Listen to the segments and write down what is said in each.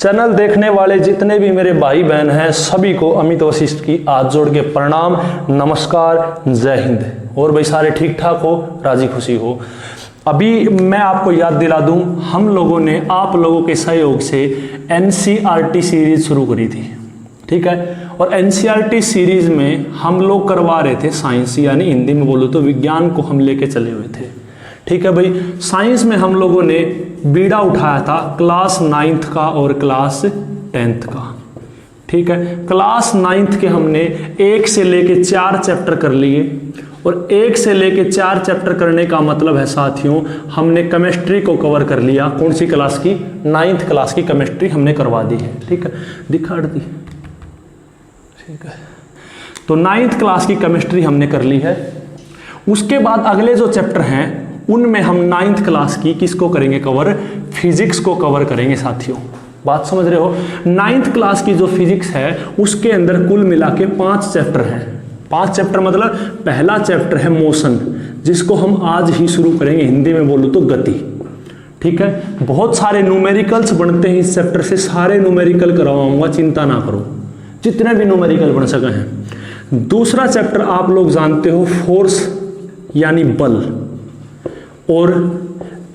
Channel देखने वाले जितने भी मेरे भाई बहन हैं सभी को अमित वशिष्ठ की हाथ जोड़ के प्रणाम, नमस्कार, जय हिंद। और भाई सारे ठीक ठाक हो, राजी खुशी हो। अभी मैं आपको याद दिला दूं, हम लोगों ने आप लोगों के सहयोग से एनसीईआरटी सीरीज शुरू करी थी, ठीक है। और एनसीईआरटी सीरीज में हम लोग करवा रहे थे साइंस, यानी हिंदी में बोलो तो विज्ञान को हम लेके चले हुए थे, ठीक है भाई। साइंस में हम लोगों ने बीड़ा उठाया था क्लास 9th का और क्लास 10th का, ठीक है। क्लास 9th के हमने 1 से लेके 4 चैप्टर कर लिए, और 1 से लेके 4 चैप्टर करने का मतलब है साथियों, हमने केमिस्ट्री को कवर कर लिया। कौन सी क्लास की? 9th क्लास की केमिस्ट्री हमने करवा दी है, ठीक है, दिखा दी, ठीक है। तो 9th क्लास की केमिस्ट्री हमने कर ली है। उसके बाद अगले जो चैप्टर हैं उनमें हम 9th क्लास की किसको करेंगे कवर? फिजिक्स को कवर करेंगे साथियों, बात समझ रहे हो। 9th क्लास की जो फिजिक्स है उसके अंदर कुल मिला के 5 चैप्टर हैं। 5 चैप्टर मतलब पहला चैप्टर है मोशन, जिसको हम आज ही शुरू करेंगे, हिंदी में बोलूँ तो गति, ठीक है। बहुत सारे न्यूमेरिकल्स बनते हैं इस चैप्टर से, सारे न्यूमेरिकल करवाऊंगा, चिंता ना करो, जितने भी न्यूमेरिकल बन सके हैं। दूसरा चैप्टर आप लोग जानते हो फोर्स यानी बल, और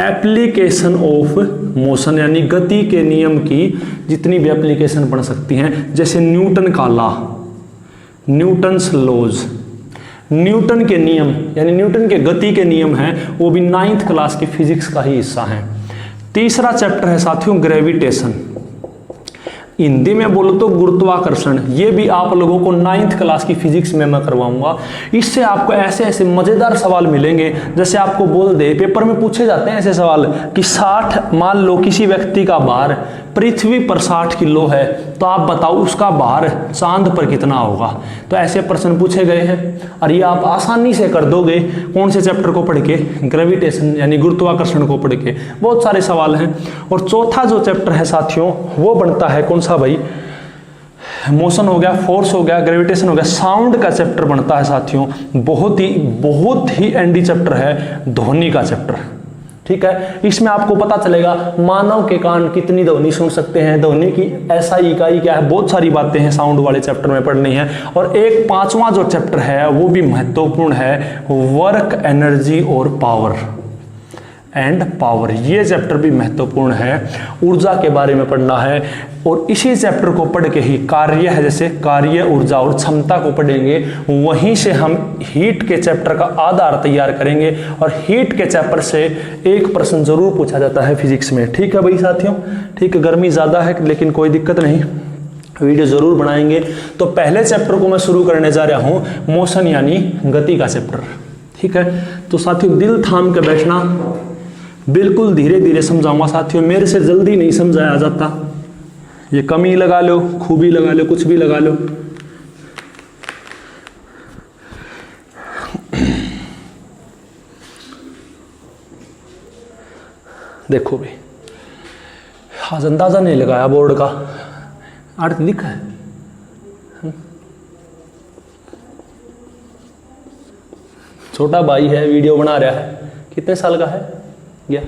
एप्लीकेशन ऑफ मोशन यानी गति के नियम की जितनी भी एप्लीकेशन बन सकती हैं, जैसे न्यूटन का लॉ, न्यूटन्स लॉज, न्यूटन के नियम यानी न्यूटन के गति के नियम हैं, वो भी 9th क्लास की फिजिक्स का ही हिस्सा है। तीसरा चैप्टर है साथियों ग्रेविटेशन, हिंदी में बोलो तो गुरुत्वाकर्षण। ये भी आप लोगों को 9th क्लास की फिजिक्स में मैं करवाऊंगा। इससे आपको ऐसे ऐसे मजेदार सवाल मिलेंगे, जैसे आपको बोल दे, पेपर में पूछे जाते हैं ऐसे सवाल कि 60, मान लो किसी व्यक्ति का भार पृथ्वी पर 60 किलो है, तो आप बताओ उसका भार चांद पर कितना होगा। तो ऐसे प्रश्न पूछे गए हैं, और ये आप आसानी से कर दोगे। कौन से चैप्टर को पढ़ के? ग्रेविटेशन यानी गुरुत्वाकर्षण को पढ़ के। बहुत सारे सवाल हैं। और चौथा जो चैप्टर है साथियों वो बनता है कौन सा भाई? मोशन हो गया, फोर्स हो गया, ग्रेविटेशन हो गया, साउंड का चैप्टर बनता है साथियों। बहुत ही एंडी चैप्टर है, ध्वनि का चैप्टर, ठीक है। इसमें आपको पता चलेगा मानव के कान कितनी ध्वनि सुन सकते हैं, ध्वनि की SI इकाई क्या है, बहुत सारी बातें हैं साउंड वाले चैप्टर में पढ़नी है। और एक 5वां जो चैप्टर है वो भी महत्वपूर्ण है, वर्क, एनर्जी और पावर एंड पावर। ये चैप्टर भी महत्वपूर्ण है, ऊर्जा के बारे में पढ़ना है। और इसी चैप्टर को पढ़ के ही कार्य है, जैसे कार्य, ऊर्जा और क्षमता को पढ़ेंगे, वहीं से हम हीट के चैप्टर का आधार तैयार करेंगे। और हीट के चैप्टर से एक प्रश्न जरूर पूछा जाता है फिजिक्स में, ठीक है भाई साथियों, ठीक है। गर्मी ज़्यादा है लेकिन कोई दिक्कत नहीं, वीडियो जरूर बनाएंगे। तो पहले चैप्टर को मैं शुरू करने जा रहा हूँ, मोशन यानी गति का चैप्टर, ठीक है। तो साथियों दिल थाम के बैठना, बिल्कुल धीरे धीरे समझाऊंगा साथियों, मेरे से जल्दी नहीं समझाया जाता। ये कमी लगा लो, खूबी लगा लो, कुछ भी लगा लो। देखो भाई, आज अंदाजा नहीं लगाया बोर्ड का, अर्थ लिखा है। छोटा भाई है, वीडियो बना रहा है, कितने साल का है? या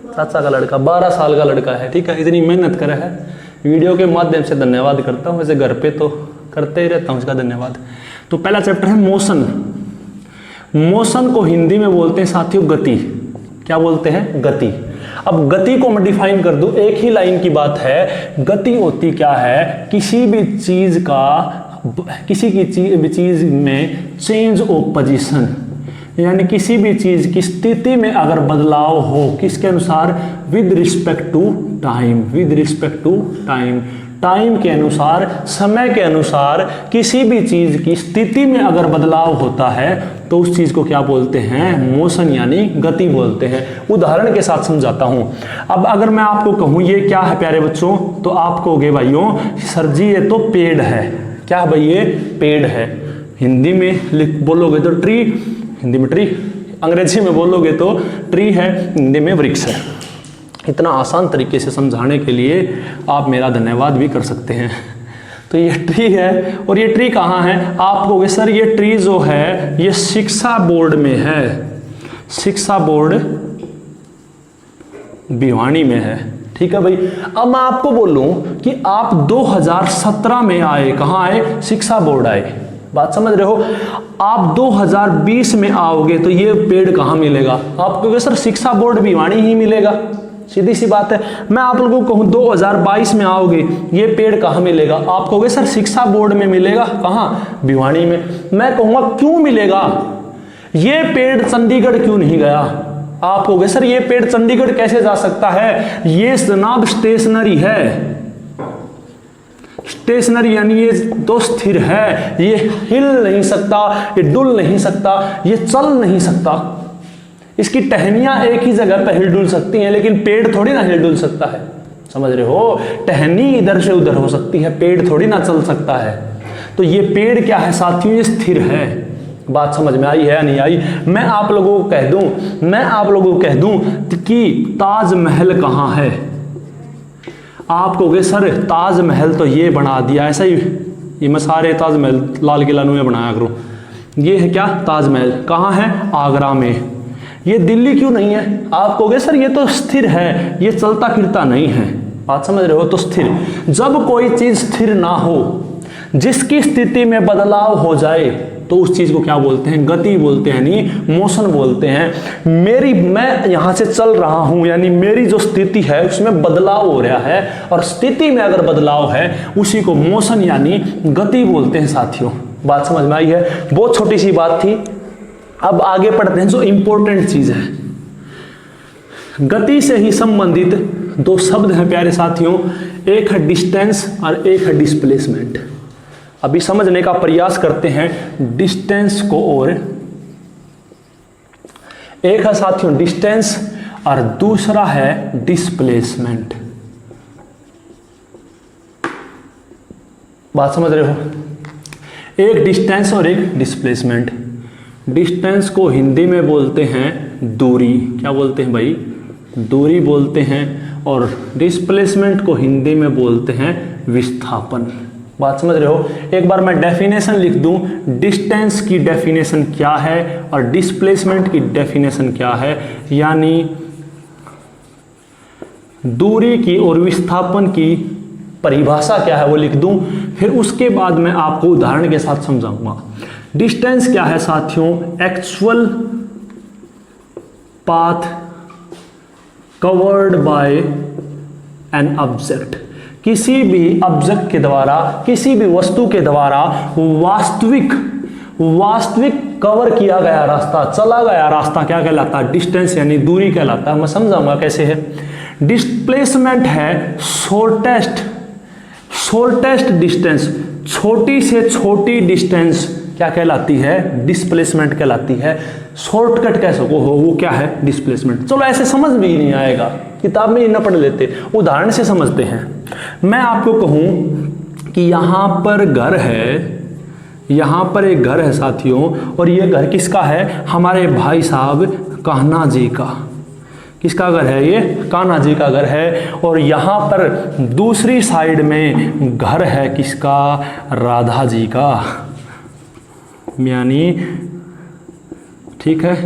चाचा का लड़का, 12 साल का लड़का है, ठीक है। इतनी मेहनत कर रहा है, वीडियो के माध्यम से धन्यवाद करता हूँ, वैसे घर पे तो करते ही रहता हूँ इसका धन्यवाद। तो पहला चैप्टर है मोशन। मोशन को हिंदी में बोलते हैं साथियों गति। क्या बोलते हैं? गति। अब गति को मैं डिफाइन कर दूं, एक ही लाइन की बात है। गति होती क्या है? किसी भी चीज का, किसी की चीज में चेंज ऑफ पोजीशन, यानी किसी भी चीज की स्थिति में अगर बदलाव हो, किसके अनुसार? With respect to time, with respect to time, time के अनुसार, समय के अनुसार किसी भी चीज की स्थिति में अगर बदलाव होता है तो उस चीज को क्या बोलते हैं? मोशन यानी गति बोलते हैं। उदाहरण के साथ समझाता हूं। अब अगर मैं आपको कहूं ये क्या है प्यारे बच्चों, तो आप कहोगे भाइयों सर जी ये तो पेड़ है। क्या भाई? ये पेड़ है। हिंदी में बोलोगे तो ट्री, हिंदी में ट्री, अंग्रेजी में बोलोगे तो ट्री है, हिंदी में वृक्ष है। इतना आसान तरीके से समझाने के लिए आप मेरा धन्यवाद भी कर सकते हैं। तो ये ट्री है, और ये ट्री कहाँ है? आप कहोगे सर ये ट्री जो है ये शिक्षा बोर्ड में है, शिक्षा बोर्ड भिवानी में है, ठीक है भाई। अब मैं आपको बोलूं कि आप 2017 में आए, कहां आए, शिक्षा बोर्ड आए, बात समझ रहे हो। आप 2020 में आओगे तो ये पेड़ कहां मिलेगा आपको, सर शिक्षा बोर्ड भिवानी ही मिलेगा, सीधी सी बात है। मैं आप लोगों को कहूं 2022 में आओगे, ये पेड़ कहां मिलेगा, आप कहोगे सर शिक्षा बोर्ड में मिलेगा, कहां, भिवानी में। मैं कहूंगा क्यों मिलेगा, ये पेड़ चंडीगढ़ क्यों नहीं गया। आप कहोगे सर ये पेड़ चंडीगढ़ कैसे जा सकता है, ये जनाब स्टेशनरी है, स्टेशनरी यानी ये तो स्थिर है, ये हिल नहीं सकता, ये डुल नहीं सकता, ये चल नहीं सकता। इसकी टहनियां एक ही जगह पर हिल डुल सकती हैं, लेकिन पेड़ थोड़ी ना हिल डुल सकता है, समझ रहे हो। टहनी इधर से उधर हो सकती है, पेड़ थोड़ी ना चल सकता है। तो ये पेड़ क्या है साथियों, ये स्थिर है। बात समझ में आई है या नहीं आई। मैं आप लोगों को कह दूं कि ताजमहल कहां है। आप कहोगे सर ताजमहल तो ये बना दिया, ऐसा ही ये मैं सारे ताजमहल लाल किला में बनाया करूं। ये है क्या, ताजमहल कहां है, आगरा में। ये दिल्ली क्यों नहीं है, आप कहोगे सर ये तो स्थिर है, ये चलता फिरता नहीं है। बात समझ रहे हो। तो स्थिर, जब कोई चीज स्थिर ना हो, जिसकी स्थिति में बदलाव हो जाए, तो उस चीज को क्या बोलते हैं, गति बोलते हैं, नहीं मोशन बोलते हैं। मैं यहां से चल रहा हूं, यानी मेरी जो स्थिति है उसमें बदलाव हो रहा है, और स्थिति में अगर बदलाव है उसी को मोशन यानी गति बोलते हैं साथियों। बात समझ में आई है। बहुत छोटी सी बात थी। अब आगे पढ़ते हैं जो इंपॉर्टेंट चीज है। गति से ही संबंधित दो शब्द हैं प्यारे साथियों, एक है डिस्टेंस और एक है डिस्प्लेसमेंट। अभी समझने का प्रयास करते हैं डिस्टेंस को, और एक है साथियों डिस्टेंस और दूसरा है डिस्प्लेसमेंट। बात समझ रहे हो। एक डिस्टेंस और एक डिस्प्लेसमेंट। डिस्टेंस को हिंदी में बोलते हैं दूरी, क्या बोलते हैं भाई, दूरी बोलते हैं। और डिस्प्लेसमेंट को हिंदी में बोलते हैं विस्थापन। बात समझ रहे हो। एक बार मैं डेफिनेशन लिख दूं, डिस्टेंस की डेफिनेशन क्या है और डिस्प्लेसमेंट की डेफिनेशन क्या है, यानी दूरी की और विस्थापन की परिभाषा क्या है वो लिख दूं, फिर उसके बाद मैं आपको उदाहरण के साथ समझाऊंगा। डिस्टेंस क्या है साथियों, actual path covered by an object. किसी भी ऑब्जेक्ट के द्वारा, किसी भी वस्तु के द्वारा वास्तविक कवर किया गया रास्ता, चला गया रास्ता क्या कहलाता है, डिस्टेंस यानी दूरी कहलाता है। मैं समझाऊंगा कैसे है। डिस्प्लेसमेंट है शॉर्टेस्ट डिस्टेंस, छोटी से छोटी डिस्टेंस क्या कहलाती है, डिस्प्लेसमेंट कहलाती है। शॉर्टकट कह सको हो, वो क्या है, डिस्प्लेसमेंट। चलो ऐसे समझ में ही नहीं आएगा, किताब में ही ना पढ़ लेते, उदाहरण से समझते हैं। मैं आपको कहूं कि यहां पर घर है, यहां पर एक घर है साथियों, और ये घर किसका है, हमारे भाई साहब कान्हा जी का। किसका घर है, ये कान्हा जी का घर है। और यहां पर दूसरी साइड में घर है किसका, राधा जी का, यानी ठीक है,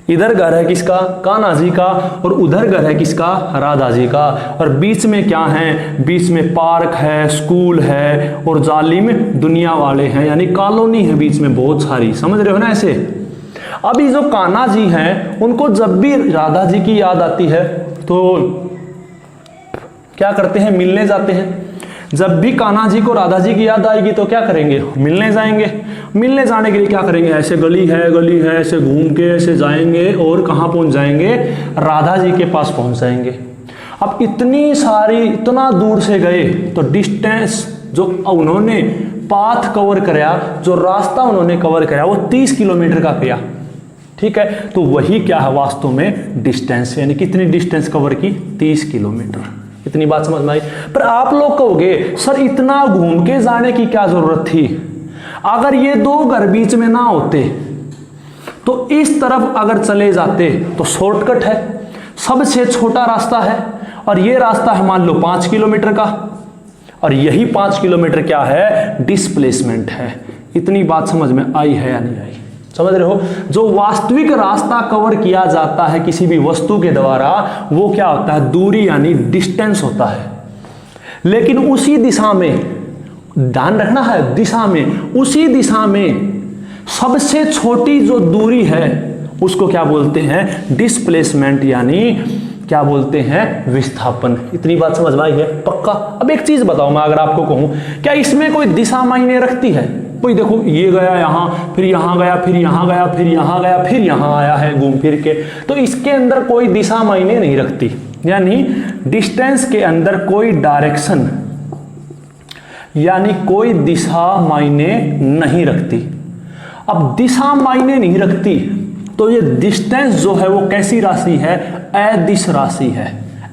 इधर घर है किसका, कान्हा जी का, और उधर घर है किसका, राधा जी का। और बीच में क्या है, बीच में पार्क है, स्कूल है, और जालिम दुनिया वाले हैं, यानी कॉलोनी है बीच में बहुत सारी। समझ रहे हो ना ऐसे। अभी जो कान्हा जी हैं उनको जब भी राधा जी की याद आती है तो क्या करते हैं, मिलने जाते हैं। जब भी कान्हा जी को राधा जी की याद आएगी तो क्या करेंगे, मिलने जाएंगे। मिलने जाने के लिए क्या करेंगे, ऐसे गली है ऐसे घूम के ऐसे जाएंगे, और कहाँ पहुंच जाएंगे, राधा जी के पास पहुंच जाएंगे। अब इतना दूर से गए तो डिस्टेंस जो उन्होंने पाथ कवर कराया, जो रास्ता उन्होंने कवर कराया वो 30 किलोमीटर का किया। ठीक है, तो वही क्या है वास्तव में डिस्टेंस, यानी कितनी डिस्टेंस कवर की, 30 किलोमीटर। इतनी बात समझ में आई। पर आप लोग कहोगे सर इतना घूम के जाने की क्या जरूरत थी, अगर ये दो घर बीच में ना होते तो इस तरफ अगर चले जाते तो शॉर्टकट है, सबसे छोटा रास्ता है, और ये रास्ता है मान लो 5 किलोमीटर का, और यही 5 किलोमीटर क्या है, डिस्प्लेसमेंट है। इतनी बात समझ में आई है या नहीं आई। समझ रहे हो? जो वास्तविक रास्ता कवर किया जाता है किसी भी वस्तु के द्वारा वो क्या होता है? दूरी यानी डिस्टेंस होता है। लेकिन उसी दिशा में, ध्यान रखना है, दिशा में, उसी दिशा में सबसे छोटी जो दूरी है उसको क्या बोलते हैं? डिस्प्लेसमेंट, यानी क्या बोलते हैं? विस्थापन। इतनी बात समझ में आई है? पक्का। अब एक चीज बताओ, मैं अगर आपको कहूं क्या इसमें कोई दिशा मायने रखती है? कोई देखो ये गया यहां, फिर यहां गया, फिर यहां गया, फिर यहां गया, फिर यहां आया है घूम फिर के, तो इसके अंदर कोई दिशा मायने नहीं रखती। यानी डिस्टेंस के अंदर कोई डायरेक्शन यानी कोई दिशा मायने नहीं रखती। अब दिशा मायने नहीं रखती तो ये डिस्टेंस जो है वो कैसी राशि है? अदिश राशि है।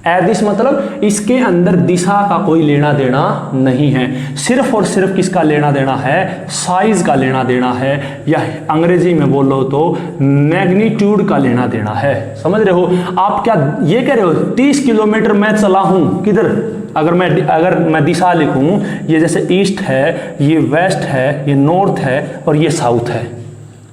अदिश मतलब इसके अंदर दिशा का कोई लेना देना नहीं है, सिर्फ और सिर्फ किसका लेना देना है? साइज का लेना देना है, या अंग्रेजी में बोलो तो मैग्नीट्यूड का लेना देना है। समझ रहे हो? आप क्या ये कह रहे हो 30 किलोमीटर मैं चला हूं किधर? अगर मैं दिशा लिखूं, ये जैसे ईस्ट है, ये वेस्ट है, ये नॉर्थ है और ये साउथ है।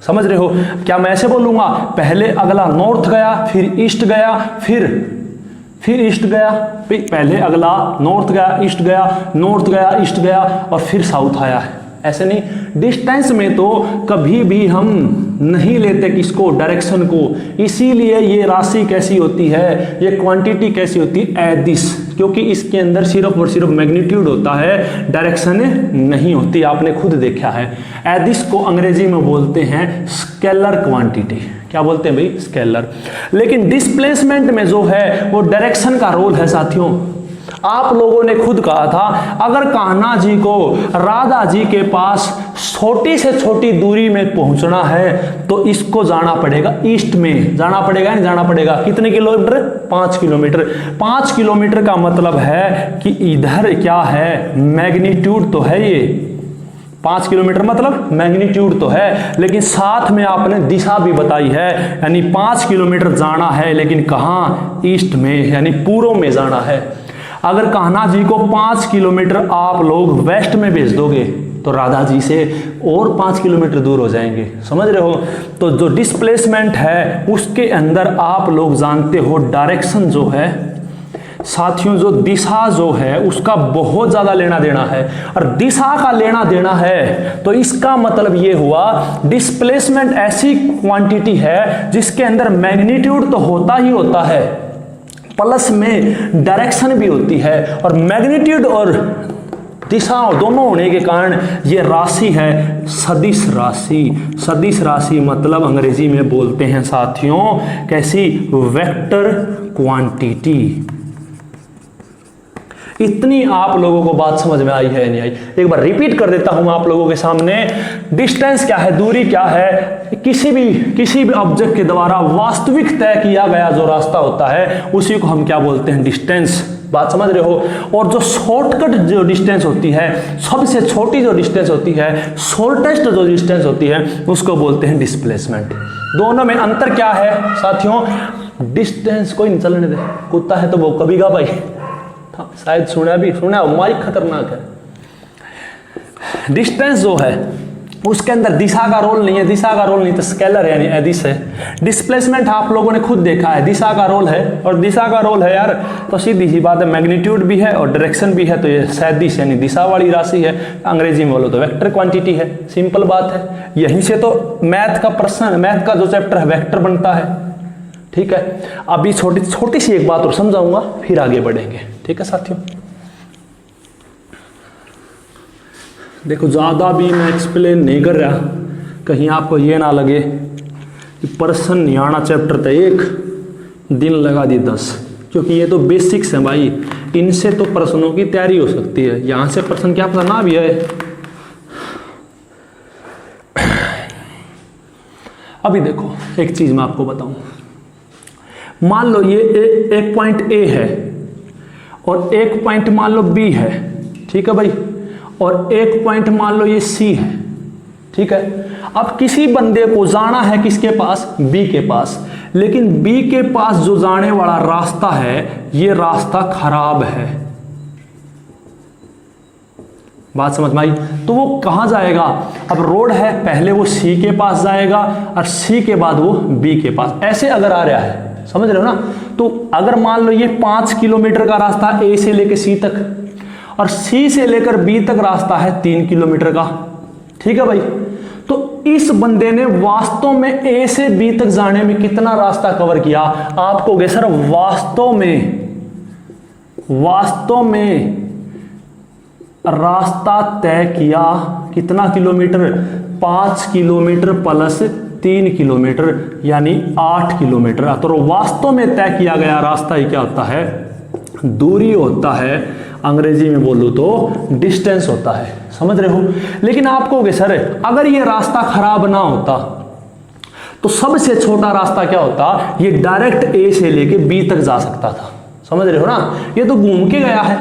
समझ रहे हो? क्या मैं ऐसे बोलूंगा पहले अगला नॉर्थ गया, फिर ईस्ट गया, फिर ईस्ट गया, पहले अगला नॉर्थ गया, ईस्ट गया, नॉर्थ गया, ईस्ट गया और फिर साउथ आया है? ऐसे नहीं। डिस्टेंस में तो कभी भी हम नहीं लेते किसको? डायरेक्शन को। इसीलिए ये राशि कैसी होती है, ये क्वांटिटी कैसी होती है? अदिश, क्योंकि इसके अंदर सिर्फ और सिर्फ मैग्नीट्यूड होता है, डायरेक्शन नहीं होती। आपने खुद देखा है। अदिश को अंग्रेजी में बोलते हैं स्केलर क्वांटिटी। क्या बोलते हैं भाई? स्केलर। लेकिन डिस्प्लेसमेंट में जो है वो डायरेक्शन का रोल है साथियों। आप लोगों ने खुद कहा था अगर कान्हा जी को राधा जी के पास छोटी से छोटी दूरी में पहुंचना है तो इसको जाना पड़ेगा ईस्ट में, जाना पड़ेगा नहीं जाना पड़ेगा? कितने किलोमीटर? 5 किलोमीटर। 5 किलोमीटर का मतलब है कि इधर क्या है? मैग्नीट्यूड तो है ये। 5 किलोमीटर मतलब मैग्नीट्यूड तो है, लेकिन साथ में आपने दिशा भी बताई है, यानी 5 किलोमीटर जाना है, लेकिन कहां? ईस्ट में, यानी पूर्व में जाना है। अगर कान्हा जी को 5 किलोमीटर आप लोग वेस्ट में भेज दोगे तो राधा जी से और 5 किलोमीटर दूर हो जाएंगे। समझ रहे हो? तो जो डिस्प्लेसमेंट है उसके अंदर आप लोग जानते हो डायरेक्शन जो है साथियों, जो दिशा जो है उसका बहुत ज्यादा लेना देना है। और दिशा का लेना देना है तो इसका मतलब ये हुआ डिस्प्लेसमेंट ऐसी क्वांटिटी है जिसके अंदर मैग्नीट्यूड तो होता ही होता है, प्लस में डायरेक्शन भी होती है। और मैग्नीट्यूड और दिशा दोनों होने के कारण ये राशि है सदिश राशि। सदिश राशि मतलब अंग्रेजी में बोलते हैं साथियों कैसी? Vector quantity. इतनी आप लोगों को बात समझ में आई है नहीं आई? एक बार रिपीट कर देता हूं आप लोगों के सामने। डिस्टेंस क्या है? दूरी क्या है? किसी भी ऑब्जेक्ट के द्वारा वास्तविक तय किया गया जो रास्ता होता है उसी को हम क्या बोलते हैं? डिस्टेंस। बात समझ रहे हो? और जो शॉर्टकट जो डिस्टेंस होती है, सबसे छोटी जो डिस्टेंस होती है, शॉर्टेस्ट जो डिस्टेंस होती है, उसको बोलते हैं डिस्प्लेसमेंट। दोनों में अंतर क्या है साथियों? डिस्टेंस कोई नहीं चलने दे, कुत्ता है तो वो कभी का भाई शायद सुना माइक खतरनाक है। डिस्टेंस जो है उसके अंदर दिशा का रोल नहीं है, दिशा का रोल नहीं तो स्केलर है यानी अदिश है। डिस्प्लेसमेंट आप लोगों ने खुद देखा है दिशा का रोल है, और दिशा का रोल है यार तो सीधी सी बात है मैग्नीट्यूड भी है और डायरेक्शन भी है, तो ये सदिश यानी दिशा वाली राशि है। अंग्रेजी में बोलो तो वेक्टर क्वांटिटी है। सिंपल बात है। यहीं से तो मैथ का जो चैप्टर है वेक्टर बनता है। ठीक है, अभी छोटी सी एक बात और समझाऊंगा फिर आगे बढ़ेंगे। ठीक है साथियों, देखो ज्यादा भी मैं एक्सप्लेन नहीं कर रहा, कहीं आपको ये ना लगे कि प्रश्न नहीं आना चैप्टर तो एक दिन लगा दी 10, क्योंकि ये तो बेसिक्स है भाई, इनसे तो प्रश्नों की तैयारी हो सकती है। यहां से प्रश्न क्या पता ना भी है। अभी देखो एक चीज मैं आपको बताऊं, मान लो ये एक पॉइंट ए है और एक पॉइंट मान लो बी है। ठीक है भाई, और एक पॉइंट मान लो ये सी है। ठीक है, अब किसी बंदे को जाना है किसके पास? बी के पास, लेकिन बी के पास जो जाने वाला रास्ता है ये रास्ता खराब है। बात समझ में आई। तो वो कहाँ जाएगा, अब रोड है, पहले वो सी के पास जाएगा और सी के बाद वो बी के पास, ऐसे अगर आ रहा है, समझ रहे हो ना। तो अगर मान लो ये 5 किलोमीटर का रास्ता ए से लेकर सी तक और सी से लेकर बी तक रास्ता है 3 किलोमीटर का, ठीक है भाई। तो इस बंदे ने वास्तव में ए से बी तक जाने में कितना रास्ता कवर किया, आप कहोगे सर वास्तव में रास्ता तय किया कितना किलोमीटर, 5 किलोमीटर प्लस 3 किलोमीटर यानी 8 किलोमीटर। तो वास्तव में तय किया गया रास्ता ही क्या होता है, दूरी होता है, अंग्रेजी में बोलूं तो डिस्टेंस होता है, समझ रहे हो। लेकिन आप कहोगे सर अगर ये रास्ता खराब ना होता तो सबसे छोटा रास्ता क्या होता, ये डायरेक्ट ए से लेके बी तक जा सकता था, समझ रहे हो ना। ये तो घूम के गया है,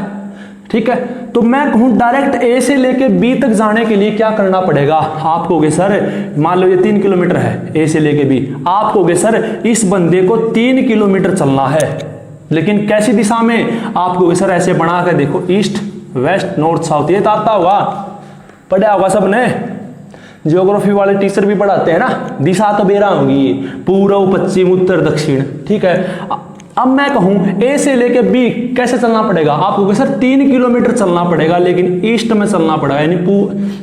ठीक है। तो मैं कहूं डायरेक्ट ए से लेके बी तक जाने के लिए क्या करना पड़ेगा, आप कहोगे सर मान लो ये 3 किलोमीटर है ए से लेके बी, आप कहोगे सर इस बंदे को 3 किलोमीटर चलना है, लेकिन कैसी दिशा में, आप कहोगे सर ऐसे बना कर देखो, ईस्ट वेस्ट नॉर्थ साउथ, ये तो आता होगा, पढ़ा होगा सबने, ज्योग्राफी वाले टीचर भी पढ़ाते हैं ना, दिशा तो बेरा होगी, पूर्व पश्चिम उत्तर दक्षिण, ठीक है। अब मैं कहूं ए से लेके बी कैसे चलना पड़ेगा, आप कहोगे सर 3 किलोमीटर चलना पड़ेगा, लेकिन ईस्ट में चलना पड़ेगा यानी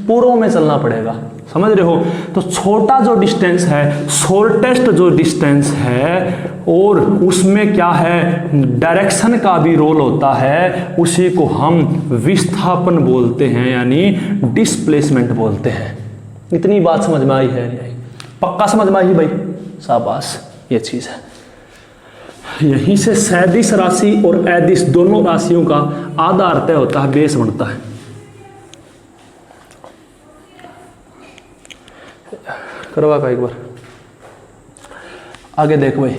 पूर्व में चलना पड़ेगा, समझ रहे हो। तो छोटा जो डिस्टेंस है, शॉर्टेस्ट जो डिस्टेंस है, और उसमें क्या है डायरेक्शन का भी रोल होता है, उसी को हम विस्थापन बोलते हैं यानी डिस्प्लेसमेंट बोलते हैं। इतनी बात समझ में आई है, पक्का समझ में आई भाई, शाबाश, ये चीज है। यहीं से सैदिश राशि और ऐदिश दोनों राशियों का आधार तय होता है, बेस बनता है। करवा का एक बार आगे देखो भाई,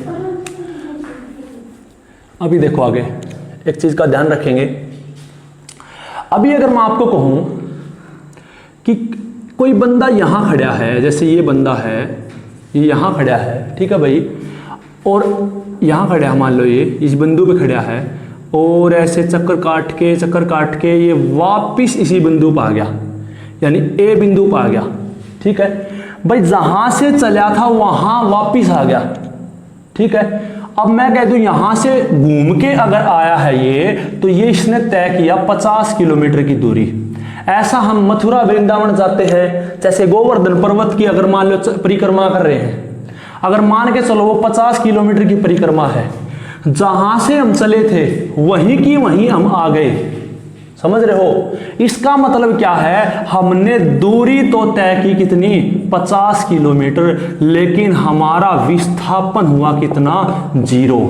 अभी देखो आगे एक चीज का ध्यान रखेंगे। अभी अगर मैं आपको कहूं कि कोई बंदा यहां खड़ा है, जैसे ये बंदा है, ये यहां खड़ा है, ठीक है भाई, और यहाँ खड़ा है, मान लो ये इस बिंदु पे खड़ा है, और ऐसे चक्कर काट के ये वापिस इसी बिंदु पर आ गया, यानी ए बिंदु पर आ गया, ठीक है भाई। जहां से चला था वहां वापिस आ गया, ठीक है। अब मैं कह दूं यहां से घूम के अगर आया है ये, तो ये इसने तय किया 50 किलोमीटर की दूरी। ऐसा हम मथुरा वृंदावन जाते हैं, जैसे गोवर्धन पर्वत की अगर मान लो परिक्रमा कर रहे हैं, अगर मान के चलो वो 50 किलोमीटर की परिक्रमा है, जहां से हम चले थे वहीं की वहीं हम आ गए, समझ रहे हो। इसका मतलब क्या है, हमने दूरी तो तय की कितनी, 50 किलोमीटर, लेकिन हमारा विस्थापन हुआ कितना, 0,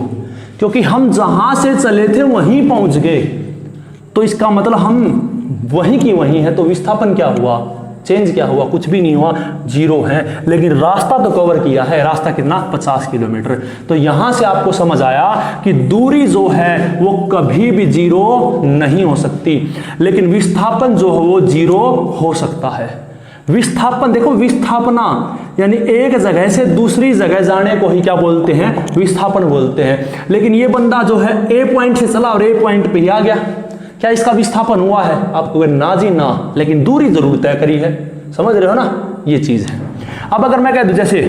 क्योंकि हम जहां से चले थे वहीं पहुंच गए। तो इसका मतलब हम वहीं की वहीं है, तो विस्थापन क्या हुआ, चेंज क्या हुआ, कुछ भी नहीं हुआ, 0 है। लेकिन रास्ता तो कवर किया है, रास्ता कितना, 50 किलोमीटर। तो यहां से आपको समझ आया कि दूरी जो है वो कभी भी 0 नहीं हो सकती, लेकिन विस्थापन जो है वो 0 हो सकता है। विस्थापन देखो, विस्थापना यानी एक जगह से दूसरी जगह जाने को ही क्या बोलते हैं, विस्थापन बोलते हैं। लेकिन ये बंदा जो है ए पॉइंट से चला और ए पॉइंट पे ही आ गया, क्या इसका विस्थापन हुआ है, आपको ना जी ना, लेकिन दूरी जरूर तय करी है, समझ रहे हो ना, ये चीज है। अब अगर मैं कह दूं जैसे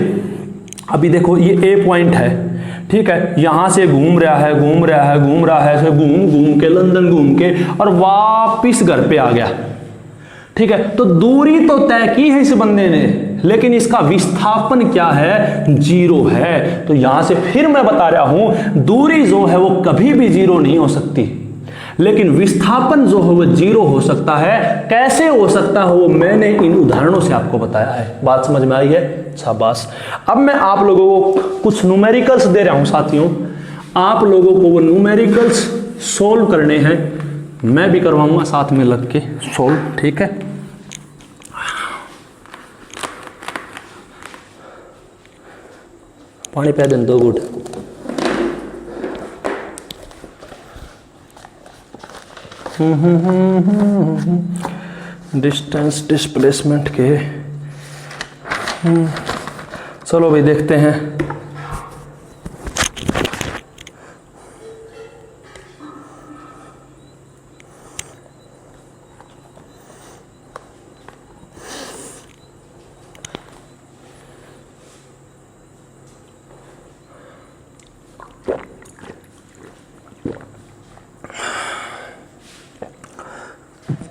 अभी देखो ये ए पॉइंट है, ठीक है, यहां से घूम रहा है ऐसे घूम के लंदन घूम के और वापिस घर पे आ गया, ठीक है। तो दूरी तो तय की है इस बंदे ने, लेकिन इसका विस्थापन क्या है, 0 है। तो यहां से फिर मैं बता रहा हूं दूरी जो है वो कभी भी 0 नहीं हो सकती, लेकिन विस्थापन जो है वो 0 हो सकता है। कैसे हो सकता है वो मैंने इन उदाहरणों से आपको बताया है। बात समझ में आई है, शाबाश। अब मैं आप लोगों को कुछ न्यूमेरिकल्स दे रहा हूं साथियों, आप लोगों को वो न्यूमेरिकल्स सोल्व करने हैं, मैं भी करवाऊंगा साथ में लग के सोल्व, ठीक है। पानी पै दें 2 घूंट। डिस्टेंस डिस्प्लेसमेंट के चलो भाई देखते हैं।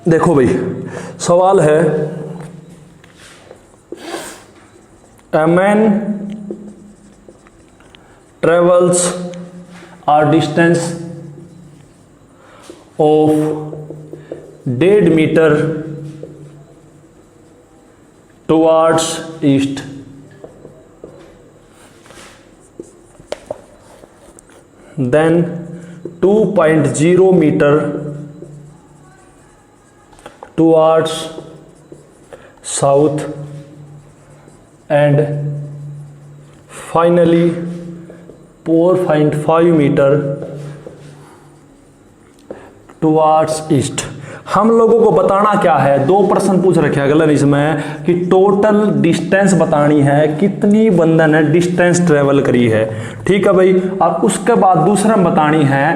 देखो भाई सवाल है, a man travels a distance of 1.5 meter towards east, then 2.0 meter towards south, and finally 4.5 meter towards east। हम लोगों को बताना क्या है, दो प्रश्न पूछ रखे हैं अगला इसमें कि टोटल डिस्टेंस बतानी है, कितनी बंदे ने डिस्टेंस ट्रेवल करी है, ठीक है भाई। और उसके बाद दूसरा बतानी है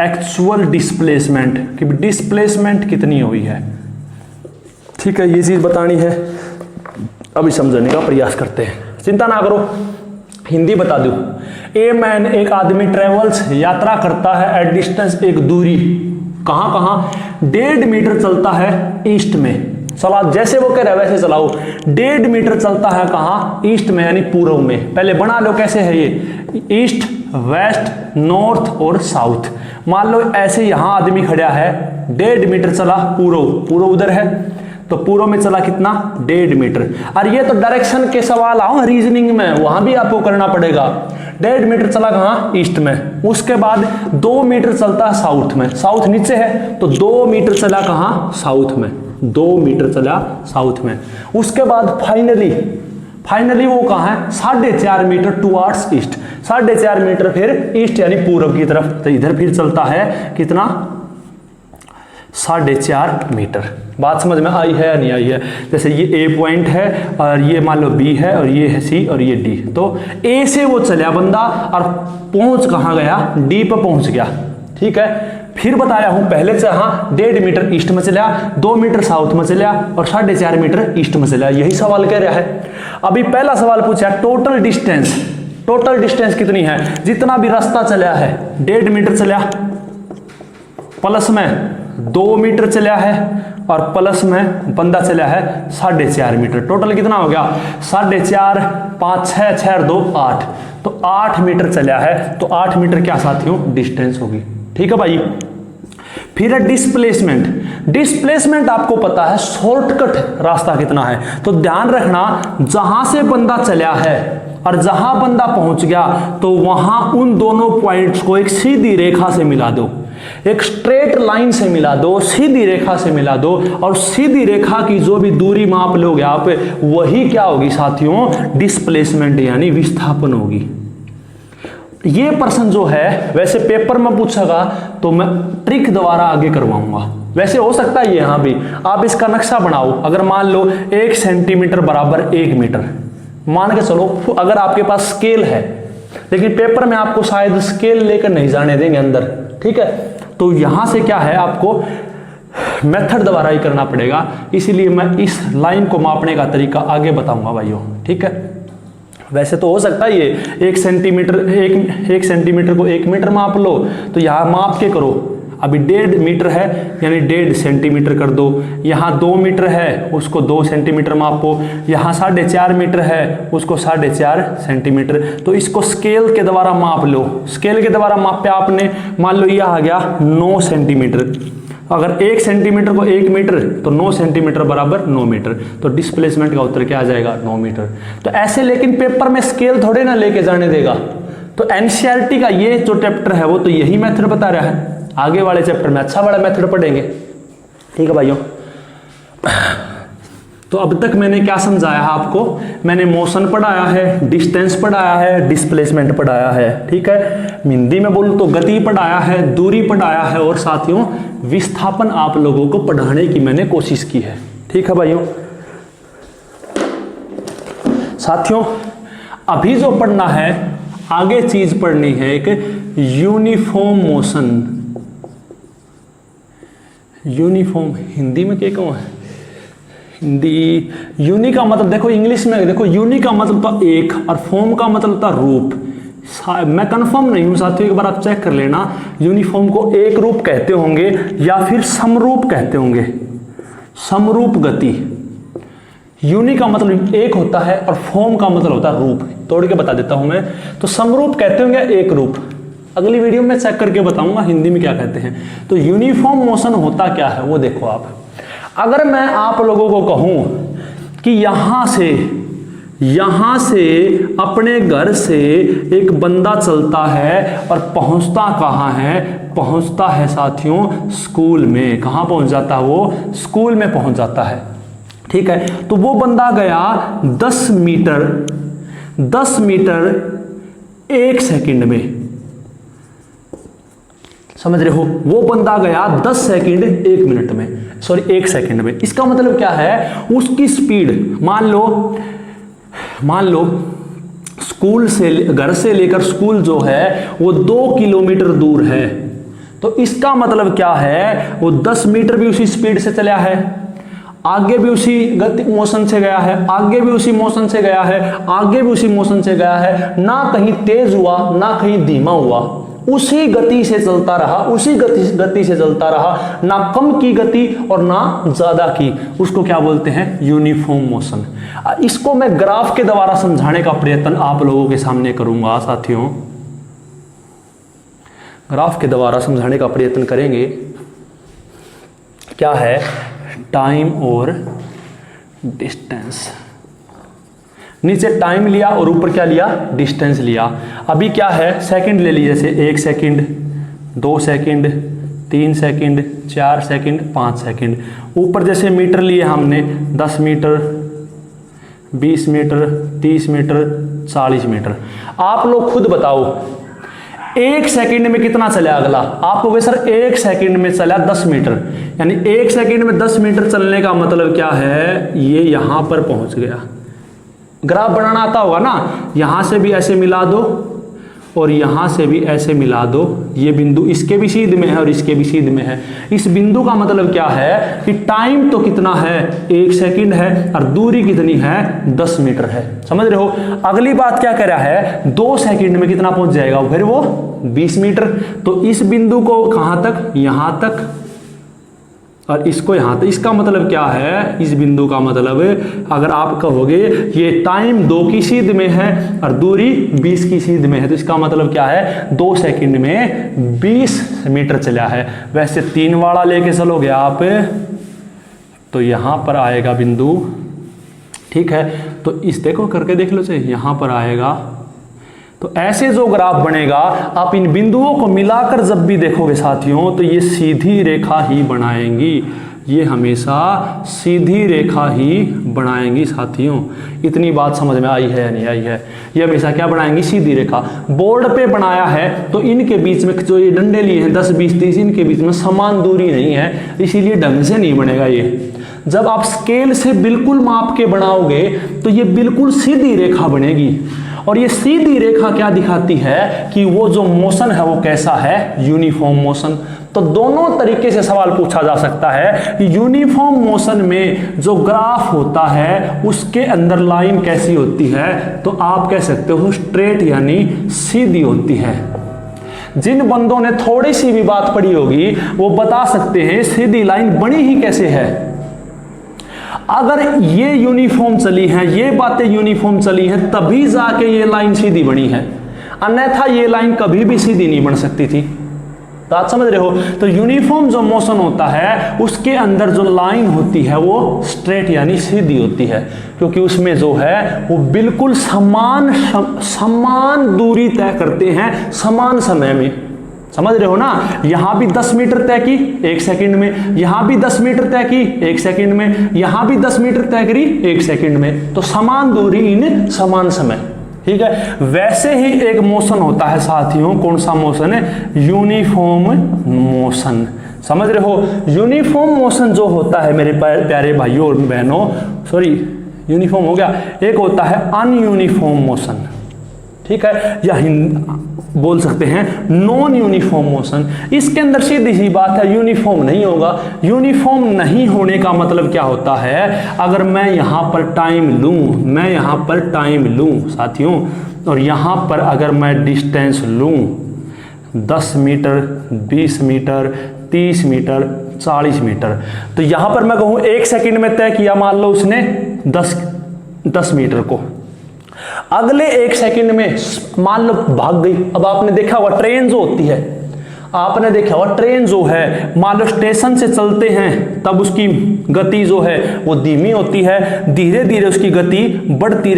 एक्चुअल डिस्प्लेसमेंट, कि डिस्प्लेसमेंट कितनी हुई है, ठीक है, ये चीज बतानी है। अभी समझने का प्रयास करते हैं, चिंता ना करो, हिंदी बता दूं। ए मैन एक आदमी ट्रेवल्स यात्रा करता है एट डिस्टेंस एक दूरी, कहां कहां 1.5 मीटर चलता है ईस्ट में। चला जैसे वो कह रहा है वैसे चलाओ। 1.5 मीटर चलता है कहां, ईस्ट में यानी पूर्व में। पहले बना लो कैसे है ये, ईस्ट वेस्ट नॉर्थ और साउथ। मान लो ऐसे यहां आदमी खड़ा है, 1.5 मीटर चला पूर्व, पूर्व उधर है तो पूर्व में चला कितना 1.5 मीटर। और ये तो डायरेक्शन के सवाल आओ रीजनिंग में, वहां भी आपको करना पड़ेगा। 1.5 मीटर चला कहां, ईस्ट में। उसके बाद 2 मीटर चलता है साउथ में, साउथ नीचे है तो 2 मीटर चला कहां, साउथ में, 2 मीटर चला साउथ में। उसके बाद फाइनली वो कहां है, 4.5 मीटर टुवार्ड्स ईस्ट, 4.5 मीटर फिर ईस्ट यानी पूर्व की तरफ। तो इधर फिर चलता है कितना, 4.5 मीटर। बात समझ में आई है या नहीं आई है। जैसे ये ए पॉइंट है और ये मान लो बी है और ये है सी और ये डी। तो ए से वो चला बंदा और पहुंच कहां गया, डी पर पहुंच गया, ठीक है। फिर बताया हूं पहले से, हाँ 1.5 मीटर ईस्ट में चला, 2 मीटर साउथ में चला और 4.5 मीटर ईस्ट में चला। यही सवाल कह रहा है। अभी पहला सवाल पूछा टोटल डिस्टेंस कितनी है। जितना भी रास्ता चला है 1.5 मीटर चला, प्लस में 2 मीटर चला है और प्लस में बंदा चला है 4.5 मीटर। टोटल कितना हो गया, 4.5 5 6 6 2 8, तो 8 मीटर चला है। तो 8 मीटर क्या साथियों डिस्टेंस होगी, ठीक है भाई। फिर है डिस्प्लेसमेंट आपको पता है शॉर्टकट रास्ता कितना है। तो ध्यान रखना, जहां से बंदा चला है और जहां बंदा पहुंच गया तो वहां उन दोनों पॉइंट्स को एक सीधी रेखा से मिला दो, एक स्ट्रेट लाइन से मिला दो, सीधी रेखा से मिला दो। और सीधी रेखा की जो भी दूरी माप लोगे आप, वही क्या होगी साथियों, डिस्प्लेसमेंट यानी विस्थापन होगी। ये प्रश्न जो है वैसे पेपर में पूछेगा तो मैं ट्रिक द्वारा आगे करवाऊंगा। वैसे हो सकता है यहां भी आप इसका नक्शा बनाओ। अगर मान लो 1 सेंटीमीटर बराबर 1 मीटर मान के चलो, अगर आपके पास स्केल है, लेकिन पेपर में आपको शायद स्केल लेकर नहीं जाने देंगे अंदर, ठीक है। तो यहां से क्या है, आपको मेथड द्वारा ही करना पड़ेगा। इसीलिए मैं इस लाइन को मापने का तरीका आगे बताऊंगा भाइयों, ठीक है। वैसे तो हो सकता है ये 1 सेंटीमीटर को 1 मीटर माप लो, तो यहां माप के करो। अभी 1.5 मीटर है यानी 1.5 सेंटीमीटर कर दो। यहाँ 2 मीटर है उसको 2 सेंटीमीटर मापो। यहाँ 4.5 मीटर है उसको 4.5 सेंटीमीटर। तो इसको स्केल के द्वारा माप लो। स्केल के द्वारा मापे आपने, मान लो यह आ गया 9 सेंटीमीटर। अगर 1 सेंटीमीटर को 1 मीटर तो 9 सेंटीमीटर बराबर 9 मीटर। तो डिस्प्लेसमेंट का उत्तर क्या आ जाएगा, 9 मीटर। तो ऐसे, लेकिन पेपर में स्केल थोड़े ना लेके जाने देगा। तो एनसीईआरटी का ये जो चैप्टर है वो तो यही मेथड बता रहा है। आगे वाले चैप्टर में अच्छा बड़ा मेथड पढ़ेंगे, ठीक है भाइयों। तो अब तक मैंने क्या समझाया है आपको, मैंने मोशन पढ़ाया है, डिस्टेंस पढ़ाया है, डिस्प्लेसमेंट पढ़ाया है, ठीक है। हिंदी में बोलूं तो गति पढ़ाया है, दूरी पढ़ाया है और साथियों विस्थापन आप लोगों को पढ़ाने की मैंने कोशिश की है, ठीक है भाइयों। साथियों अभी जो पढ़ना है, आगे चीज पढ़नी है एक यूनिफॉर्म मोशन। यूनिफॉर्म हिंदी में क्या कहूं है, हिंदी यूनि का मतलब देखो, इंग्लिश में देखो यूनि का मतलब था एक और फॉर्म का मतलब था रूप। मैं कंफर्म नहीं हूं साथियों, एक बार आप चेक कर लेना, यूनिफॉर्म को एक रूप कहते होंगे या फिर समरूप कहते होंगे। समरूप गति, यूनि का मतलब एक होता है और फॉर्म का मतलब होता है रूप। तोड़ के बता देता हूं मैं, तो समरूप कहते होंगे एक रूप, अगली वीडियो में चेक करके बताऊंगा हिंदी में क्या कहते हैं। तो यूनिफॉर्म मोशन होता क्या है वो देखो आप। अगर मैं आप लोगों को कहूं कि यहां से अपने घर से एक बंदा चलता है और पहुंचता कहां है, पहुंचता है साथियों स्कूल में। कहां पहुंच जाता है वो, स्कूल में पहुंच जाता है, ठीक है। तो वो बंदा गया 10 मीटर 1 सेकंड में, समझ रहे हो, वो बंदा गया 10 सेकंड 1 मिनट में, सॉरी 1 सेकंड में। इसका मतलब क्या है, उसकी स्पीड मान लो स्कूल से, घर से लेकर स्कूल जो है वो 2 किलोमीटर दूर है, तो इसका मतलब क्या है, वो 10 मीटर भी उसी स्पीड से चला है, आगे भी उसी गति मोशन से गया है, आगे भी उसी मोशन से गया है, आगे भी उसी मोशन से गया है, ना कहीं तेज हुआ ना कहीं धीमा हुआ, उसी गति से चलता रहा, उसी गति से चलता रहा, ना कम की गति और ना ज्यादा की। उसको क्या बोलते हैं, यूनिफॉर्म मोशन। इसको मैं ग्राफ के द्वारा समझाने का प्रयत्न आप लोगों के सामने करूंगा साथियों, ग्राफ के द्वारा समझाने का प्रयत्न करेंगे। क्या है, टाइम और डिस्टेंस। नीचे टाइम लिया और ऊपर क्या लिया, डिस्टेंस लिया। अभी क्या है, सेकंड ले लीजिए, जैसे 1 second, 2 second, 3 second, 4 second, 5 second. ऊपर जैसे मीटर लिए हमने, 10 मीटर, 20 मीटर, 30 मीटर, 40 मीटर। आप लोग खुद बताओ 1 सेकंड में कितना चला अगला, आप कहोगे सर 1 सेकंड में चला 10 मीटर, यानी 1 सेकंड में 10 मीटर चलने का मतलब क्या है, ये यहां पर पहुंच गया। ग्राफ बनाना आता होगा ना, यहां से भी ऐसे मिला दो और यहां से भी ऐसे मिला दो, ये बिंदु इसके भी सीध में है और इसके भी सीध में है। इस बिंदु का मतलब क्या है कि टाइम तो कितना है, 1 सेकंड है और दूरी कितनी है, 10 मीटर है। समझ रहे हो। अगली बात क्या कह रहा है, 2 सेकंड में कितना पहुंच जाएगा, फिर वो 20 मीटर। तो इस बिंदु को कहां तक, यहां तक, और इसको यहां तक। इसका मतलब क्या है, इस बिंदु का मतलब अगर आप कहोगे ये टाइम 2 की सीध में है और दूरी 20 की सीध में है, तो इसका मतलब क्या है, 2 सेकंड में 20 मीटर चला है। वैसे 3 वाला लेके चलोगे आप तो यहां पर आएगा बिंदु, ठीक है। तो इस देखो करके देख लो, से यहां पर आएगा। तो ऐसे जो ग्राफ बनेगा, आप इन बिंदुओं को मिलाकर जब भी देखोगे साथियों, तो ये सीधी रेखा ही बनाएंगी, ये हमेशा सीधी रेखा ही बनाएंगी साथियों। इतनी बात समझ में आई है या नहीं आई है, ये हमेशा क्या बनाएंगी, सीधी रेखा। बोर्ड पे बनाया है तो इनके बीच में जो ये डंडे लिए हैं 10, 20, 30, इनके बीच में समान दूरी नहीं है, इसीलिए ढंग से नहीं बनेगा ये। जब आप स्केल से बिल्कुल माप के बनाओगे तो ये बिल्कुल सीधी रेखा बनेगी। और ये सीधी रेखा क्या दिखाती है कि वो जो मोशन है वो कैसा है, यूनिफॉर्म मोशन। तो दोनों तरीके से सवाल पूछा जा सकता है कि यूनिफॉर्म मोशन में जो ग्राफ होता है उसके अंदर लाइन कैसी होती है, तो आप कह सकते हो स्ट्रेट यानी सीधी होती है। जिन बंदों ने थोड़ी सी भी बात पढ़ी होगी वो बता सकते हैं सीधी लाइन बनी ही कैसे है। अगर ये यूनिफॉर्म चली है, ये बातें यूनिफॉर्म चली हैं, तभी जाके ये लाइन सीधी बनी है, अन्यथा ये लाइन कभी भी सीधी नहीं बन सकती थी। तो आप समझ रहे हो। तो यूनिफॉर्म जो मोशन होता है उसके अंदर जो लाइन होती है वो स्ट्रेट यानी सीधी होती है, क्योंकि उसमें जो है वो बिल्कुल समान दूरी तय करते हैं समान समय में। समझ रहे हो ना। यहां भी 10 मीटर तय की 1 सेकंड में, यहां भी 10 मीटर तय की 1 सेकंड में, यहां भी 10 मीटर तय करी 1 सेकंड में। तो समान दूरी इन समान समय, ठीक है। वैसे ही एक मोशन होता है साथियों, कौन सा मोशन है, यूनिफॉर्म मोशन। समझ रहे हो। यूनिफॉर्म मोशन जो होता है मेरे प्यारे भाइयों और बहनों, सॉरी यूनिफॉर्म हो गया, एक होता है अनयूनिफॉर्म मोशन, ठीक है, या बोल सकते हैं नॉन यूनिफॉर्म मोशन। इसके अंदर सीधी सी बात है, यूनिफॉर्म नहीं होगा। यूनिफॉर्म नहीं होने का मतलब क्या होता है, अगर मैं यहां पर टाइम लूं, मैं यहां पर टाइम लूं साथियों, और यहाँ पर अगर मैं डिस्टेंस लूँ 10 मीटर, 20 मीटर, 30 मीटर, 40 मीटर, तो यहाँ पर मैं कहूँ 1 सेकंड में तय किया, मान लो उसने 10 मीटर को, अगले 1 सेकंड में मान लो भाग गई। अब आपने देखा हुआ ट्रेन जो होती है, आपने देखा हुआ ट्रेन जो है, मान लो स्टेशन से चलते हैं तब उसकी गति जो है वो धीमी होती है, धीरे धीरे उसकी गति बढ़ती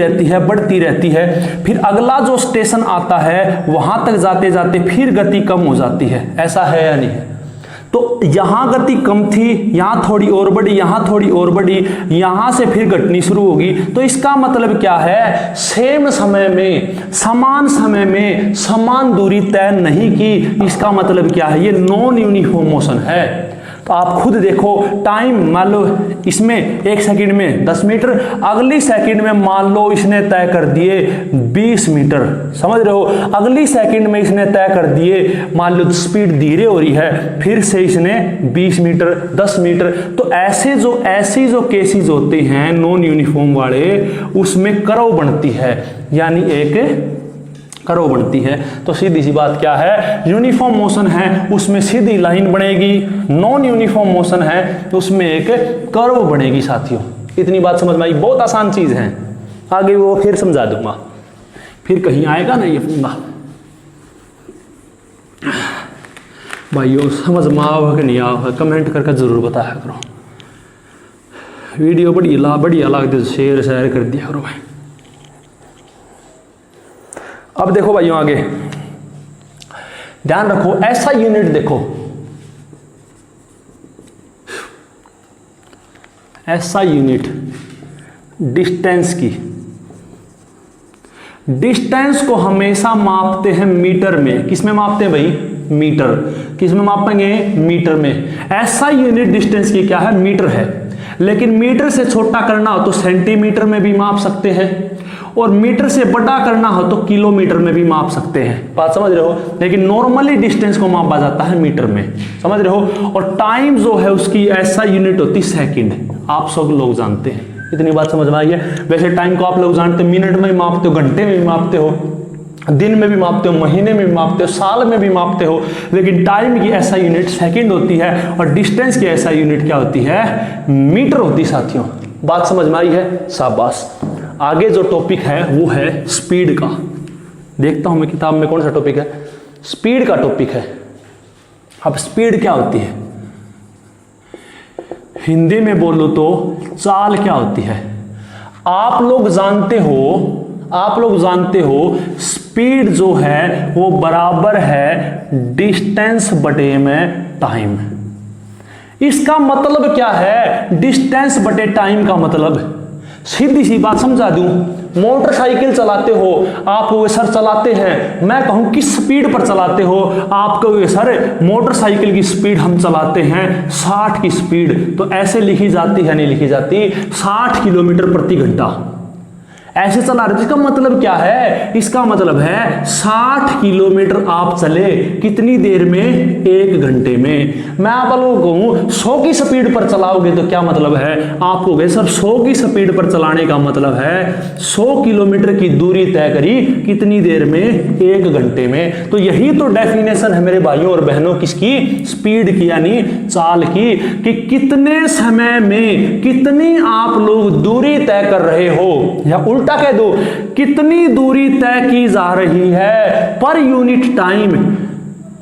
रहती है, फिर अगला जो स्टेशन आता है वहां तक जाते जाते फिर गति कम हो जाती है। ऐसा है या नहीं है? तो यहां गति कम थी, यहां थोड़ी और बढ़ी, यहां थोड़ी और बढ़ी, यहां से फिर घटनी शुरू होगी। तो इसका मतलब क्या है? सेम समय में, समान समय में समान दूरी तय नहीं की। इसका मतलब क्या है? ये नॉन यूनिफॉर्म मोशन है। तो आप खुद देखो, टाइम मान लो इसमें 1 सेकंड में 10 मीटर, अगली सेकंड में मान लो इसने तय कर दिए 20 मीटर, समझ रहे हो? अगली सेकंड में इसने तय कर दिए, मान लो स्पीड धीरे हो रही है, फिर से इसने 20 मीटर, 10 मीटर। तो ऐसी जो केसेस होते हैं नॉन यूनिफॉर्म वाले, उसमें कर्व बनती है, यानी एक कर्व बनती है। तो सीधी सी बात क्या है? यूनिफॉर्म मोशन है उसमें सीधी लाइन बनेगी, नॉन यूनिफॉर्म मोशन है तो उसमें एक कर्व बनेगी साथियों। इतनी बात समझ में आई? बहुत आसान चीज है, आगे वो फिर समझा दूंगा, फिर कहीं आएगा ना ये पंगा। भाइयों समझ में आओ कि नहीं आओ, कमेंट करके जरूर बताया करो। वीडियो बढ़िया लगती शेयर कर दिया करो भाई। अब देखो भाइयों, आगे ध्यान रखो, ऐसा यूनिट देखो, ऐसा यूनिट डिस्टेंस की, डिस्टेंस को हमेशा मापते हैं मीटर में। किस में मापते हैं भाई? मीटर। किस में मापेंगे? मीटर में। ऐसा यूनिट डिस्टेंस की क्या है? मीटर है। लेकिन मीटर से छोटा करना हो तो सेंटीमीटर में भी माप सकते हैं, और मीटर से बड़ा करना हो तो किलोमीटर में भी माप सकते हैं। बात समझ रहे हो? लेकिन नॉर्मली डिस्टेंस को मापा जाता है मीटर में, समझ रहे हो? और टाइम जो है उसकी ऐसा यूनिट होती सेकंड, आप सब लोग जानते हैं। इतनी बात समझ में आई है? वैसे टाइम को आप लोग जानते हो, मिनट में भी मापते हो, घंटे में भी मापते हो, दिन में भी मापते हो, महीने में भी मापते हो, साल में भी मापते हो, लेकिन टाइम की ऐसा यूनिट सेकंड होती है और डिस्टेंस की ऐसा यूनिट क्या होती है? मीटर होती है साथियों। बात समझ में आई है? शाबाश। आगे जो टॉपिक है वो है स्पीड का। देखता हूं मैं किताब में कौन सा टॉपिक है। स्पीड का टॉपिक है। अब स्पीड क्या होती है? हिंदी में बोलो तो चाल क्या होती है? आप लोग जानते हो स्पीड जो है वो बराबर है डिस्टेंस बटे में टाइम। इसका मतलब क्या है? डिस्टेंस बटे टाइम का मतलब, सीधी सी बात समझा दूं, मोटरसाइकिल चलाते हो आप, वो सर चलाते हैं, मैं कहूं किस स्पीड पर चलाते हो? आप कहोगे सर मोटरसाइकिल की स्पीड हम चलाते हैं 60 की स्पीड। तो ऐसे लिखी जाती है, नहीं लिखी जाती? 60 किलोमीटर प्रति घंटा ऐसे चला रहे। इसका मतलब क्या है? इसका मतलब है 60 किलोमीटर आप चले कितनी देर में? 1 घंटे में। मैं आप लोगों को कहूं 100 की स्पीड पर चलाओगे तो क्या मतलब है? आप कहोगे सर 100 की स्पीड पर चलाने का मतलब है 100 किलोमीटर की दूरी तय करी कितनी देर में? 1 घंटे में। तो यही तो डेफिनेशन है मेरे भाइयों और बहनों किसकी? स्पीड की, यानी चाल की, कि कितने समय में कितनी आप लोग दूरी तय कर रहे हो, या उल्टा कह दो कितनी दूरी तय की जा रही है पर यूनिट टाइम,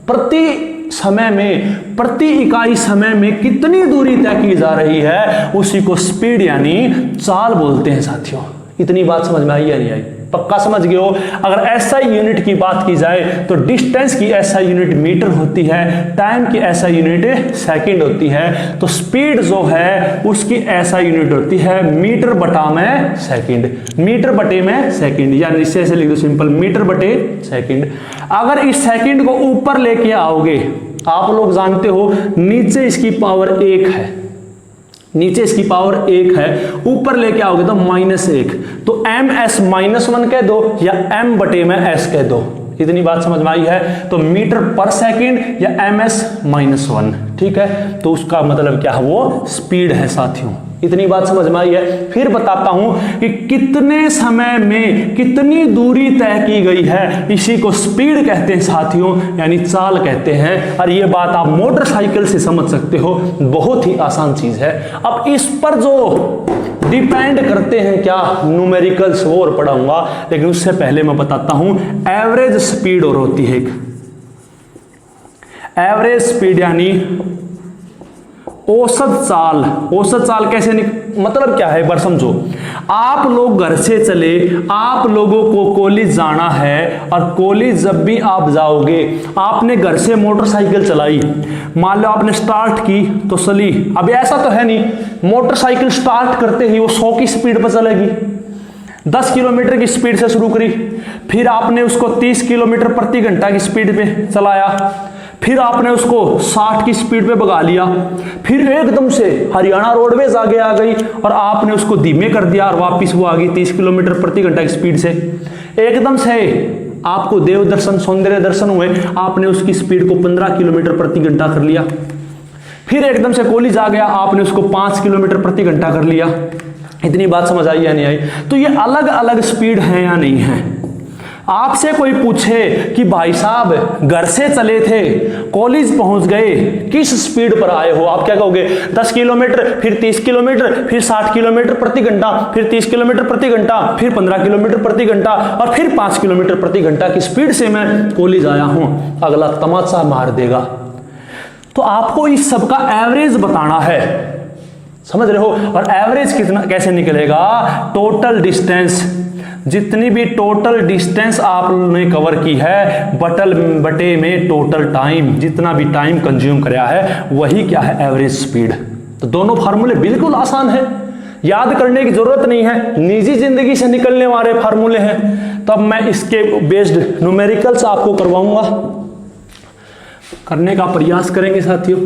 प्रति समय में, प्रति इकाई समय में कितनी दूरी तय की जा रही है, उसी को स्पीड यानी चाल बोलते हैं साथियों। इतनी बात समझ में आई या नहीं आई? पक्का समझ गए हो? अगर ऐसा यूनिट की बात की जाए तो डिस्टेंस की ऐसा यूनिट मीटर होती है, टाइम की ऐसा यूनिट सेकंड होती है, तो स्पीड जो है उसकी ऐसा यूनिट होती है मीटर बटा में सेकंड। मीटर बटे में सेकंड, यानी इससे ऐसे लिख दो सिंपल, मीटर बटे सेकंड। अगर इस सेकंड को ऊपर लेके आओगे, आप लोग जानते हो नीचे इसकी पावर 1 है, नीचे इसकी पावर 1 है, ऊपर लेके आओगे तो -1, तो ms-1 कह दो या m बटे में s कह दो। इतनी बात समझ में आई है? तो मीटर पर सेकंड या ms-1, ठीक है? तो उसका मतलब क्या है? वो स्पीड है साथियों। इतनी बात समझ में आई है। फिर बताता हूं कि कितने समय में कितनी दूरी तय की गई है, इसी को स्पीड कहते हैं साथियों, यानी चाल कहते हैं। और ये बात आप मोटरसाइकिल से समझ सकते हो, बहुत ही आसान चीज है। अब इस पर जो डिपेंड करते हैं क्या न्यूमेरिकल्स, वो और पढ़ाऊंगा, लेकिन उससे पहले मैं बताता हूं एवरेज स्पीड और होती है एक एवरेज स्पीड, यानी औसत चाल। औसत चाल कैसे मतलब क्या है, एक बार समझो। आप लोग घर से चले, आप लोगों को कॉलेज जाना है, और कॉलेज जब भी आप जाओगे, आपने घर से मोटरसाइकिल चलाई, मान लो आपने स्टार्ट की तो चली। अब ऐसा तो है नहीं मोटरसाइकिल स्टार्ट करते ही वो 100 की स्पीड पर चलेगी, 10 किलोमीटर की स्पीड से शुरू करी, फिर आपने उसको 30 किलोमीटर प्रति घंटा की स्पीड पे चलाया, फिर आपने उसको 60 की स्पीड पे भगा लिया, फिर एकदम से हरियाणा रोडवेज आगे आ गई और आपने उसको धीमे कर दिया और वापस वो आ गई 30 किलोमीटर प्रति घंटा की स्पीड से। एकदम से आपको देव दर्शन, सौंदर्य दर्शन हुए, आपने उसकी स्पीड को 15 किलोमीटर प्रति घंटा कर लिया। फिर एकदम से कॉलेज आ गया, आपने उसको 5 किलोमीटर प्रति घंटा कर लिया। इतनी बात समझ आई या नहीं आई? तो ये अलग अलग स्पीड है या नहीं है? आपसे कोई पूछे कि भाई साहब घर से चले थे, कॉलेज पहुंच गए, किस स्पीड पर आए हो, आप क्या कहोगे? 10 किलोमीटर, फिर 30 किलोमीटर, फिर 60 किलोमीटर प्रति घंटा, फिर 30 किलोमीटर प्रति घंटा, फिर 15 किलोमीटर प्रति घंटा, और फिर 5 किलोमीटर प्रति घंटा की स्पीड से मैं कॉलेज आया हूं। अगला तमाचा मार देगा। तो आपको इस सब का एवरेज बताना है, समझ रहे हो? और एवरेज कितना कैसे निकलेगा? टोटल डिस्टेंस, जितनी भी टोटल डिस्टेंस आपने कवर की है बटे में टोटल टाइम, जितना भी टाइम कंज्यूम कराया है, वही क्या है? Average speed. तो दोनों फार्मूले बिल्कुल आसान है, याद करने की जरूरत नहीं है, निजी जिंदगी से निकलने वाले फार्मूले हैं। तब मैं इसके बेस्ड न्यूमेरिकल्स आपको करवाऊंगा, करने का प्रयास करेंगे साथियों।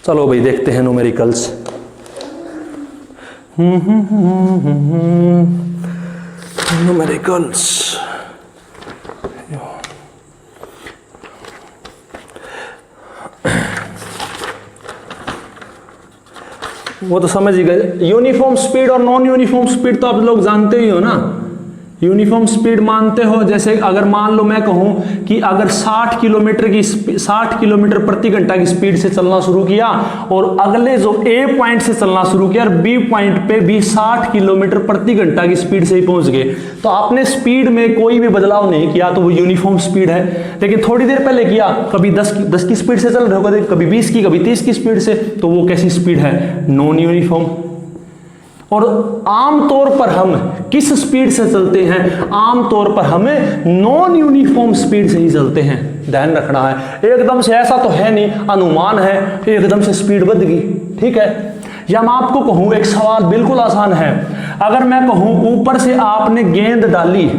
चलो भाई देखते हैं न्यूमेरिकल्स। न्यूमेरिकल्स वो तो समझ ही गए। यूनिफॉर्म स्पीड और नॉन यूनिफॉर्म स्पीड तो आप लोग जानते ही हो ना। यूनिफॉर्म स्पीड मानते हो, जैसे अगर मान लो मैं कहूं कि अगर 60 किलोमीटर प्रति घंटा की स्पीड से चलना शुरू किया और अगले जो ए पॉइंट से चलना शुरू किया और बी पॉइंट पे भी 60 किलोमीटर प्रति घंटा की स्पीड से ही पहुंच गए, तो आपने स्पीड में कोई भी बदलाव नहीं किया, तो वो यूनिफॉर्म स्पीड है। लेकिन थोड़ी देर पहले किया, कभी 10 की स्पीड से चल रहे हो, कभी 20 की, कभी 30 की स्पीड से, तो वो कैसी स्पीड है? Non uniform. और आमतौर पर हम किस स्पीड से चलते हैं? आमतौर पर हमें नॉन यूनिफॉर्म स्पीड से ही चलते हैं, ध्यान रखना है। एकदम से ऐसा तो है नहीं, अनुमान है, एकदम से स्पीड बढ़ गई, ठीक है? या मैं आपको कहूं, एक सवाल बिल्कुल आसान है, अगर मैं कहूं ऊपर से आपने गेंद डाली,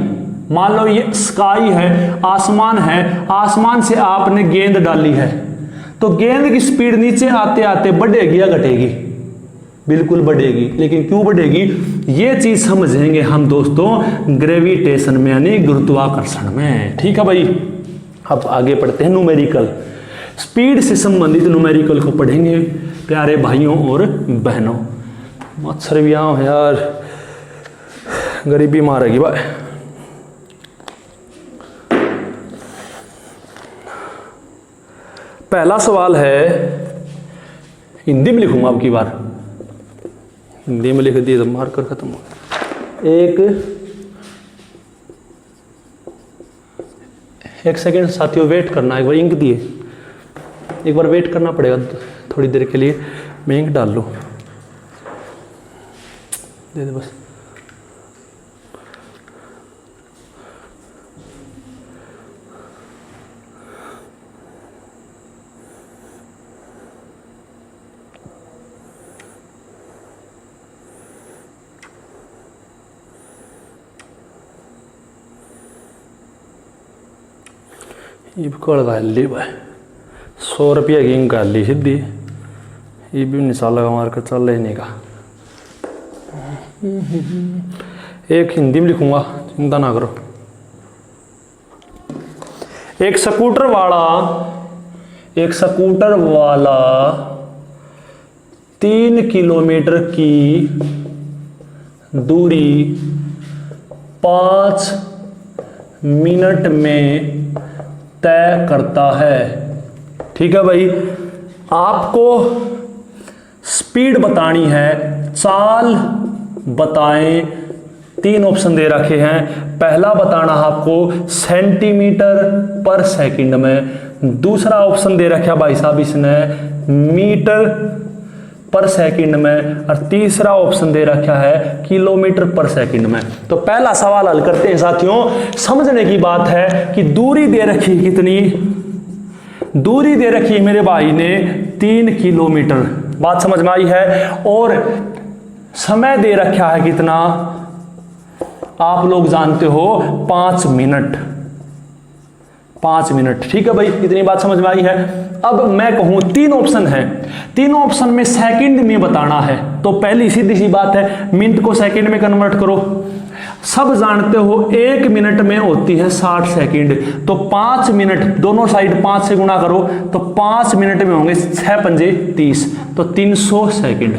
मान लो ये स्काई है, आसमान है, आसमान से आपने गेंद डाली है, तो गेंद की स्पीड नीचे आते आते बढ़ेगी या घटेगी? बिल्कुल बढ़ेगी। लेकिन क्यों बढ़ेगी? ये चीज समझेंगे हम दोस्तों ग्रेविटेशन में, यानी गुरुत्वाकर्षण में, ठीक है भाई? अब आगे पढ़ते हैं न्यूमेरिकल। स्पीड से संबंधित न्यूमेरिकल को पढ़ेंगे प्यारे भाइयों और बहनों। मच्छर भी आओ यार, गरीबी मारेगी भाई। पहला सवाल है, हिंदी में लिखूंगा अब की बार, हिंदी में लिख दिए तो मार्कर खत्म हो गया। एक सेकेंड साथियों, वेट करना, एक बार इंक दिए, एक बार वेट करना पड़ेगा थोड़ी देर के लिए, मैं इंक डाल लूँ, दे दे बस। ये कड़ गाली भाई, 100 रुपया की इंक गाली सीधी, ये भी निशाला का मार कर चल लेने का। एक हिंदी में लिखूंगा, चिंता ना करो। एक स्कूटर वाला 3 किलोमीटर की दूरी 5 मिनट में तय करता है। ठीक है भाई, आपको स्पीड बतानी है, चाल बताएं। 3 ऑप्शन दे रखे हैं। पहला बताना आपको सेंटीमीटर पर सेकंड में, दूसरा ऑप्शन दे रखा भाई साहब इसने मीटर पर सेकंड में, और तीसरा ऑप्शन दे रखा है किलोमीटर पर सेकंड में। तो पहला सवाल हल करते हैं साथियों। समझने की बात है कि दूरी दे रखी कितनी, दूरी दे रखी है मेरे भाई ने 3 किलोमीटर, बात समझ में आई है। और समय दे रखा है कितना, आप लोग जानते हो 5 मिनट, 5 मिनट। ठीक है भाई, इतनी बात समझ में आई है। अब मैं कहूं 3 ऑप्शन है, तीनों ऑप्शन में सेकंड में बताना है, तो पहली सीधी सी बात है मिनट को सेकंड में कन्वर्ट करो। सब जानते हो 1 मिनट में होती है 60 सेकंड, तो 5 मिनट दोनों साइड 5 से गुणा करो तो 5 मिनट में होंगे 6 पंजे 30, तो 300 सेकंड।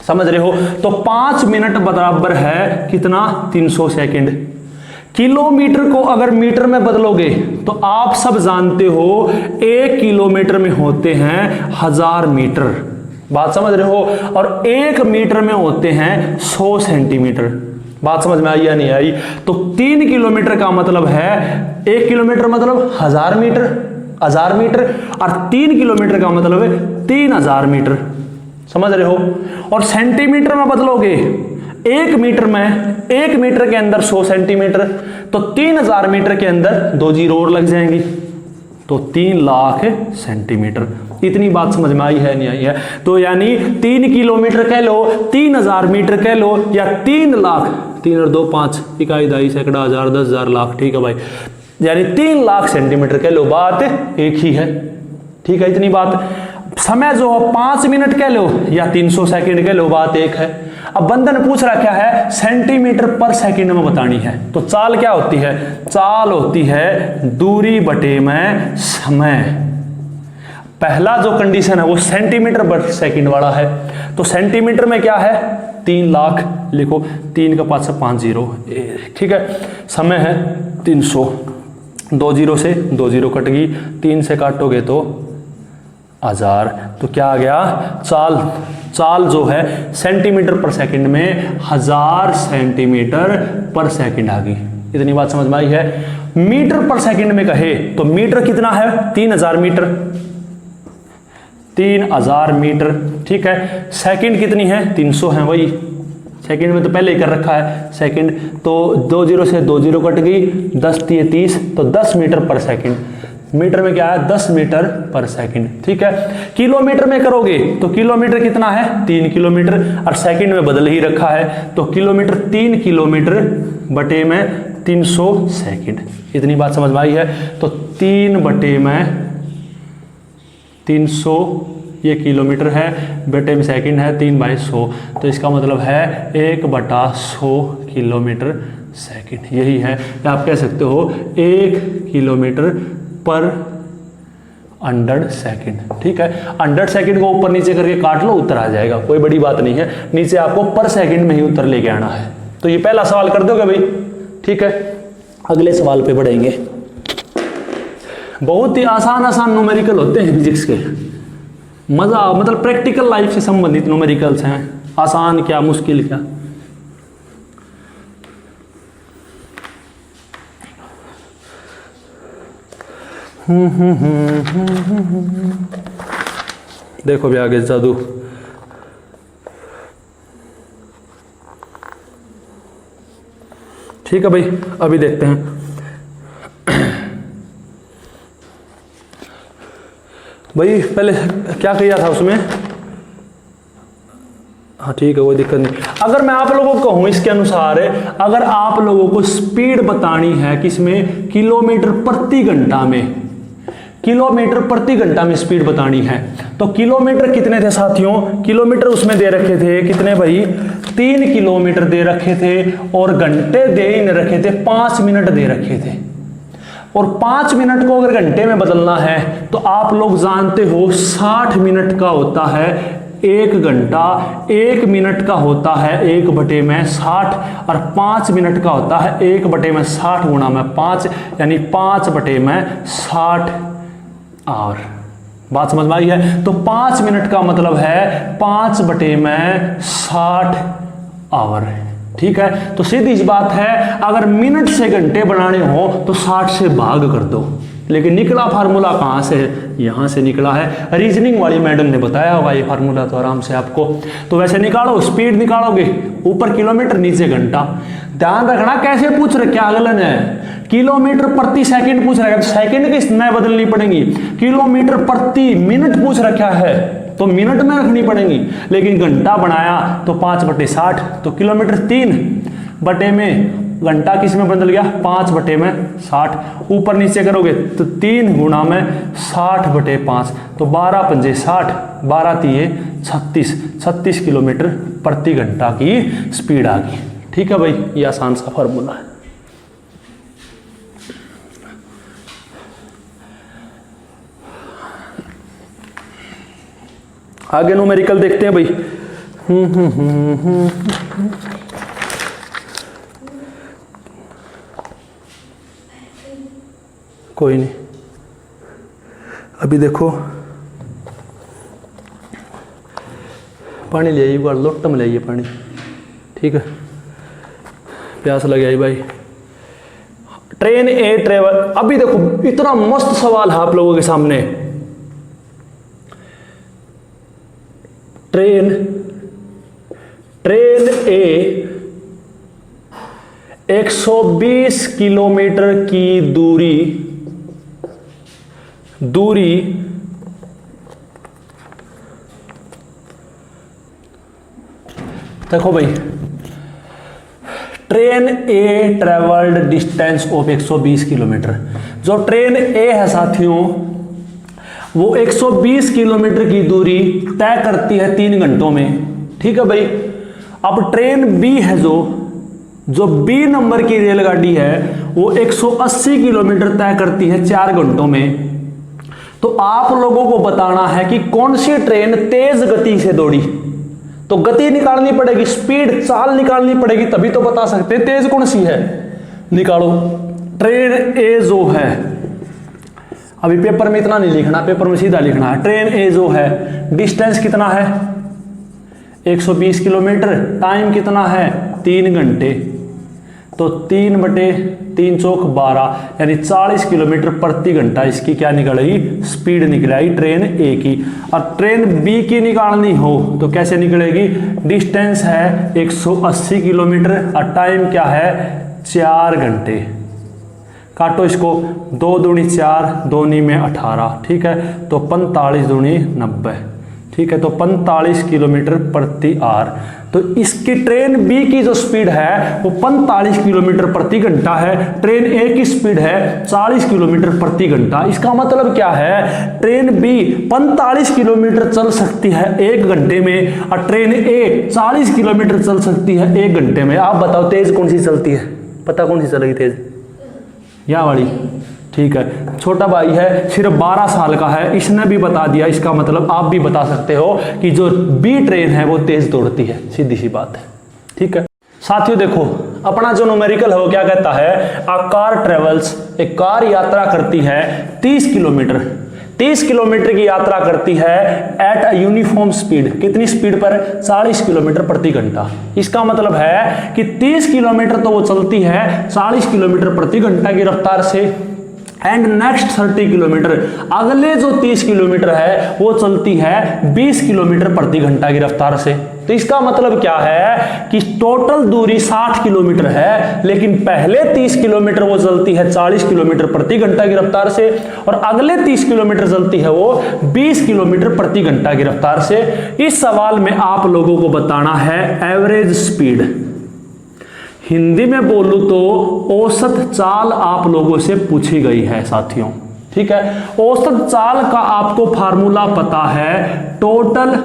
समझ रहे हो? तो 5 मिनट बराबर है कितना, 300 सेकंड। किलोमीटर को अगर मीटर में बदलोगे तो आप सब जानते हो 1 किलोमीटर में होते हैं 1000 मीटर, बात समझ रहे हो? और 1 मीटर में होते हैं 100 सेंटीमीटर। बात समझ में आई या नहीं आई? तो 3 किलोमीटर का मतलब है 1 किलोमीटर मतलब 1000 मीटर, 1000 मीटर, और 3 किलोमीटर का मतलब है 3000 मीटर। समझ रहे हो? और सेंटीमीटर में बदलोगे 1 मीटर में, 1 मीटर के अंदर 100 सेंटीमीटर, तो 3000 मीटर के अंदर 2 जीरो और लग जाएंगी, तो 3 लाख सेंटीमीटर। इतनी बात समझ में आई है नहीं आई है? तो यानी 3 किलोमीटर कह लो, 3000 मीटर कह लो, या 3 लाख, 3 और 2 5, इकाई दाई सैकड़ा हजार 10,000 लाख। ठीक है भाई, यानी 3 लाख सेंटीमीटर कह लो, बात एक ही है। ठीक है, इतनी बात। समय जो 5 मिनट कह लो या 300 सेकंड कह लो, बात एक है। अब बंधन पूछ रहा क्या है, सेंटीमीटर पर सेकंड में बतानी है। तो चाल क्या होती है, चाल होती है दूरी बटे में समय। पहला जो कंडीशन है वो सेंटीमीटर पर सेकंड वाला है, तो सेंटीमीटर में क्या है 3 लाख, लिखो 3 का 5 से 5 जीरो। ठीक है, समय है 300, 2 जीरो से 2 जीरो कट गई, 3 से काटोगे तो 1000, तो क्या आ गया, चाल जो है सेंटीमीटर पर सेकंड में 1000 सेंटीमीटर पर सेकंड आ गई। इतनी बात समझ में आई है? मीटर पर सेकंड में कहे तो मीटर कितना है, 3000 मीटर, 3000 मीटर। ठीक है, सेकंड कितनी है, 300 है, वही सेकंड में तो पहले ही कर रखा है सेकंड, तो 2 जीरो से 2 जीरो कट गई, 10 3 30, तो 10 मीटर पर सेकंड। मीटर में क्या है, 10 मीटर पर सेकंड। ठीक है, किलोमीटर में करोगे तो किलोमीटर कितना है, 3 किलोमीटर, और सेकंड में बदल ही रखा है, तो किलोमीटर 3 किलोमीटर बटे में 300 सेकंड। इतनी बात समझ में आई है? तो 3 बटे में 300 ये किलोमीटर है, बटे में सेकंड है, 3/100, तो इसका मतलब है 1/100 किलोमीटर सेकंड। यही है, आप कह सकते हो 1 किलोमीटर पर 100 सेकंड। ठीक है, 100 सेकंड को ऊपर नीचे करके काट लो, उत्तर आ जाएगा, कोई बड़ी बात नहीं है। नीचे आपको पर सेकंड में ही उत्तर लेके आना है। तो ये पहला सवाल कर दोगे भाई? ठीक है, अगले सवाल पे बढ़ेंगे। बहुत ही आसान न्यूमेरिकल होते हैं फिजिक्स के, मजा मतलब प्रैक्टिकल लाइफ से संबंधित न्यूमेरिकल्स हैं, आसान क्या मुश्किल क्या। देखो भी आगे जादू। ठीक है भाई, अभी देखते हैं। भाई पहले क्या किया था उसमें, हाँ ठीक है, कोई दिक्कत नहीं। अगर मैं आप लोगों को कहूं इसके अनुसार, अगर आप लोगों को स्पीड बतानी है किसमें, किलोमीटर प्रति घंटा में, किलोमीटर प्रति घंटा में स्पीड बतानी है, तो किलोमीटर कितने थे साथियों, किलोमीटर उसमें दे रखे थे कितने भाई, 3 किलोमीटर दे रखे थे, और घंटे दे ही नहीं रखे थे, 5 मिनट दे रखे थे। और 5 मिनट को अगर घंटे में बदलना है तो आप लोग जानते हो 60 मिनट का होता है 1 घंटा, 1 मिनट का होता है 1/60 और 5 मिनट का होता है 1/60 गुणा में 5 यानी 5/60 आवर। बात समझ में आई है? तो 5 मिनट का मतलब है 5/60 आवर। ठीक है, तो सीधी सी बात है, अगर मिनट से घंटे बनाने हो तो 60 से भाग कर दो। लेकिन निकला फार्मूला कहाँ से है? यहाँ से निकला है। रीजनिंग वाली मैडम ने बताया होगा ये फार्मूला तो आराम से आपको। तो वैसे निकालो, स्पीड निकालोगे, ऊपर किलोमीटर नीचे घंटा। ध्यान रखना कैसे पूछ रखे, अगलन है किलोमीटर प्रति सेकंड पूछ रखा है, तो सेकंड की समय बदलनी पड़ेगी। किलोमीटर प्रति मिनट पूछ रखा है तो मिनट में रखनी पड़ेगी। लेकिन घंटा बनाया तो 5/60, तो किलोमीटर 3 बटे में घंटा किस में बदल गया? 5/60। ऊपर नीचे करोगे तो 3 गुणा में 60/5, तो 12×5 = 60, 12×3 = 36 किलोमीटर प्रति घंटा की स्पीड आ गई। ठीक है भाई, ये आसान सा फॉर्मूला है। आगे न्यूमेरिकल देखते हैं भाई। कोई नहीं, अभी देखो पानी ले आइए, एक बार लोट में ले आइए पानी। ठीक है, प्यास लग आई भाई। ट्रेन ए ट्रेवल, अभी देखो इतना मस्त सवाल है आप लोगों के सामने। ट्रेन ए 120 किलोमीटर की दूरी देखो भाई, train A travelled distance of 120 kilometre. जो ट्रेन ए है साथियों, वो 120 किलोमीटर की दूरी तय करती है 3 घंटों में। ठीक है भाई, अब ट्रेन बी है, जो बी नंबर की रेलगाड़ी है, वो 180 किलोमीटर तय करती है 4 घंटों में। तो आप लोगों को बताना है कि कौन सी ट्रेन तेज गति से दौड़ी। तो गति निकालनी पड़ेगी, स्पीड, चाल निकालनी पड़ेगी, तभी तो बता सकते हैं तेज कौन सी है। निकालो। ट्रेन ए जो है, अभी पेपर में इतना नहीं लिखना, पेपर में सीधा लिखना है। ट्रेन ए जो है, डिस्टेंस कितना है? 120 किलोमीटर। टाइम कितना है? 3 घंटे। तो 3/3 = 12 यानी 40 किलोमीटर प्रति घंटा इसकी क्या निकलेगी? स्पीड निकलेगी ट्रेन ए की। और ट्रेन बी की निकालनी हो तो कैसे निकलेगी? डिस्टेंस है 180 किलोमीटर और टाइम क्या है? 4 घंटे। काटो इसको, 2 दूनी 4, 2 नी में 18। ठीक है, तो 45 दूनी 90। ठीक है, तो 45 किलोमीटर प्रति आवर। तो इसकी ट्रेन बी की जो स्पीड है वो 45 किलोमीटर प्रति घंटा है। ट्रेन ए की स्पीड है 40 किलोमीटर प्रति घंटा। इसका मतलब क्या है? ट्रेन बी 45 किलोमीटर चल सकती है 1 घंटे में और ट्रेन ए 40 किलोमीटर चल सकती है 1 घंटे में। आप बताओ तेज कौन सी चलती है? पता कौन सी चलेगी तेज? यहाँ वाली। ठीक है, छोटा भाई है, सिर्फ 12 साल का है, इसने भी बता दिया। इसका मतलब आप भी बता सकते हो कि जो बी ट्रेन है वो तेज दौड़ती है, सीधी सी बात है। ठीक है साथियों, देखो अपना जो न्यूमेरिकल है वो क्या कहता है? अ कार ट्रेवल्स, एक कार यात्रा करती है 30 किलोमीटर। 30 किलोमीटर की यात्रा करती है एट अ यूनिफॉर्म स्पीड। कितनी स्पीड पर? 40 किलोमीटर प्रति घंटा। इसका मतलब है कि 30 किलोमीटर तो वो चलती है 40 किलोमीटर प्रति घंटा की रफ्तार से। एंड नेक्स्ट 30 किलोमीटर, अगले जो 30 किलोमीटर है वो चलती है 20 किलोमीटर प्रति घंटा की रफ्तार से। तो इसका मतलब क्या है कि टोटल दूरी 60 किलोमीटर है, लेकिन पहले 30 किलोमीटर वो चलती है 40 किलोमीटर प्रति घंटा की रफ्तार से और अगले 30 किलोमीटर चलती है वो 20 किलोमीटर प्रति घंटा की रफ्तार से। इस सवाल में आप लोगों को बताना है एवरेज स्पीड। हिंदी में बोलूं तो औसत चाल आप लोगों से पूछी गई है साथियों। ठीक है, औसत चाल का आपको फार्मूला पता है, टोटल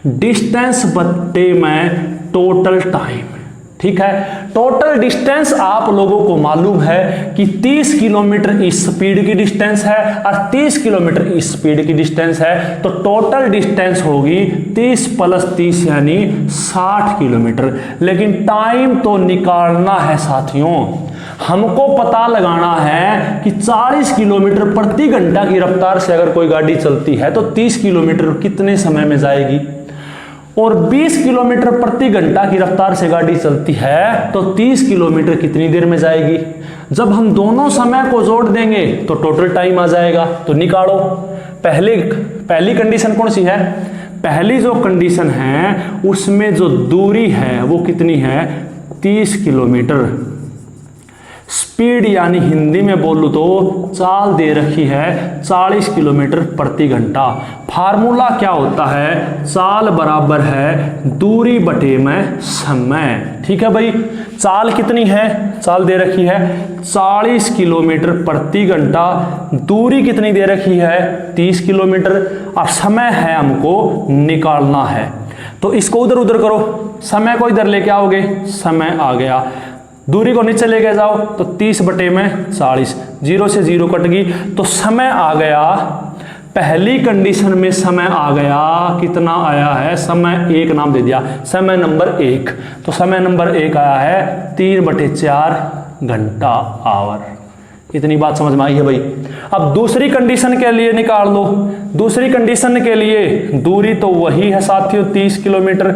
डिस्टेंस बट्टे में टोटल टाइम। ठीक है, टोटल डिस्टेंस आप लोगों को मालूम है कि 30 किलोमीटर इस स्पीड की डिस्टेंस है और 30 किलोमीटर इस स्पीड की डिस्टेंस है, तो टोटल डिस्टेंस होगी 30 + 30 यानी 60 किलोमीटर। लेकिन टाइम तो निकालना है साथियों, हमको पता लगाना है कि 40 किलोमीटर प्रति घंटा की रफ्तार से अगर कोई गाड़ी चलती है तो 30 किलोमीटर कितने समय में जाएगी, और 20 किलोमीटर प्रति घंटा की रफ्तार से गाड़ी चलती है तो 30 किलोमीटर कितनी देर में जाएगी। जब हम दोनों समय को जोड़ देंगे तो टोटल टाइम आ जाएगा। तो निकालो, पहली कंडीशन कौन सी है, पहली जो कंडीशन है उसमें जो दूरी है वो कितनी है, 30 किलोमीटर। स्पीड यानी हिंदी में बोलूं तो चाल दे रखी है 40 किलोमीटर प्रति घंटा। फार्मूला क्या होता है, चाल बराबर है दूरी बटे में समय। ठीक है भाई, चाल कितनी है, चाल दे रखी है 40 किलोमीटर प्रति घंटा, दूरी कितनी दे रखी है 30 किलोमीटर, और समय है हमको निकालना है। तो इसको उधर उधर करो, समय को इधर लेके आओगे, समय आ गया, दूरी को नीचे लेके जाओ तो 30 बटे में 40, 0 से 0 कट गई तो समय आ गया। पहली कंडीशन में समय आ गया, कितना आया है, समय 1 नाम दे दिया, समय नंबर 1। तो समय नंबर 1 आया है 3/4 घंटा आवर। इतनी बात समझ में आई है भाई। अब दूसरी कंडीशन के लिए निकाल लो। दूसरी कंडीशन के लिए दूरी तो वही है साथियों 30 किलोमीटर,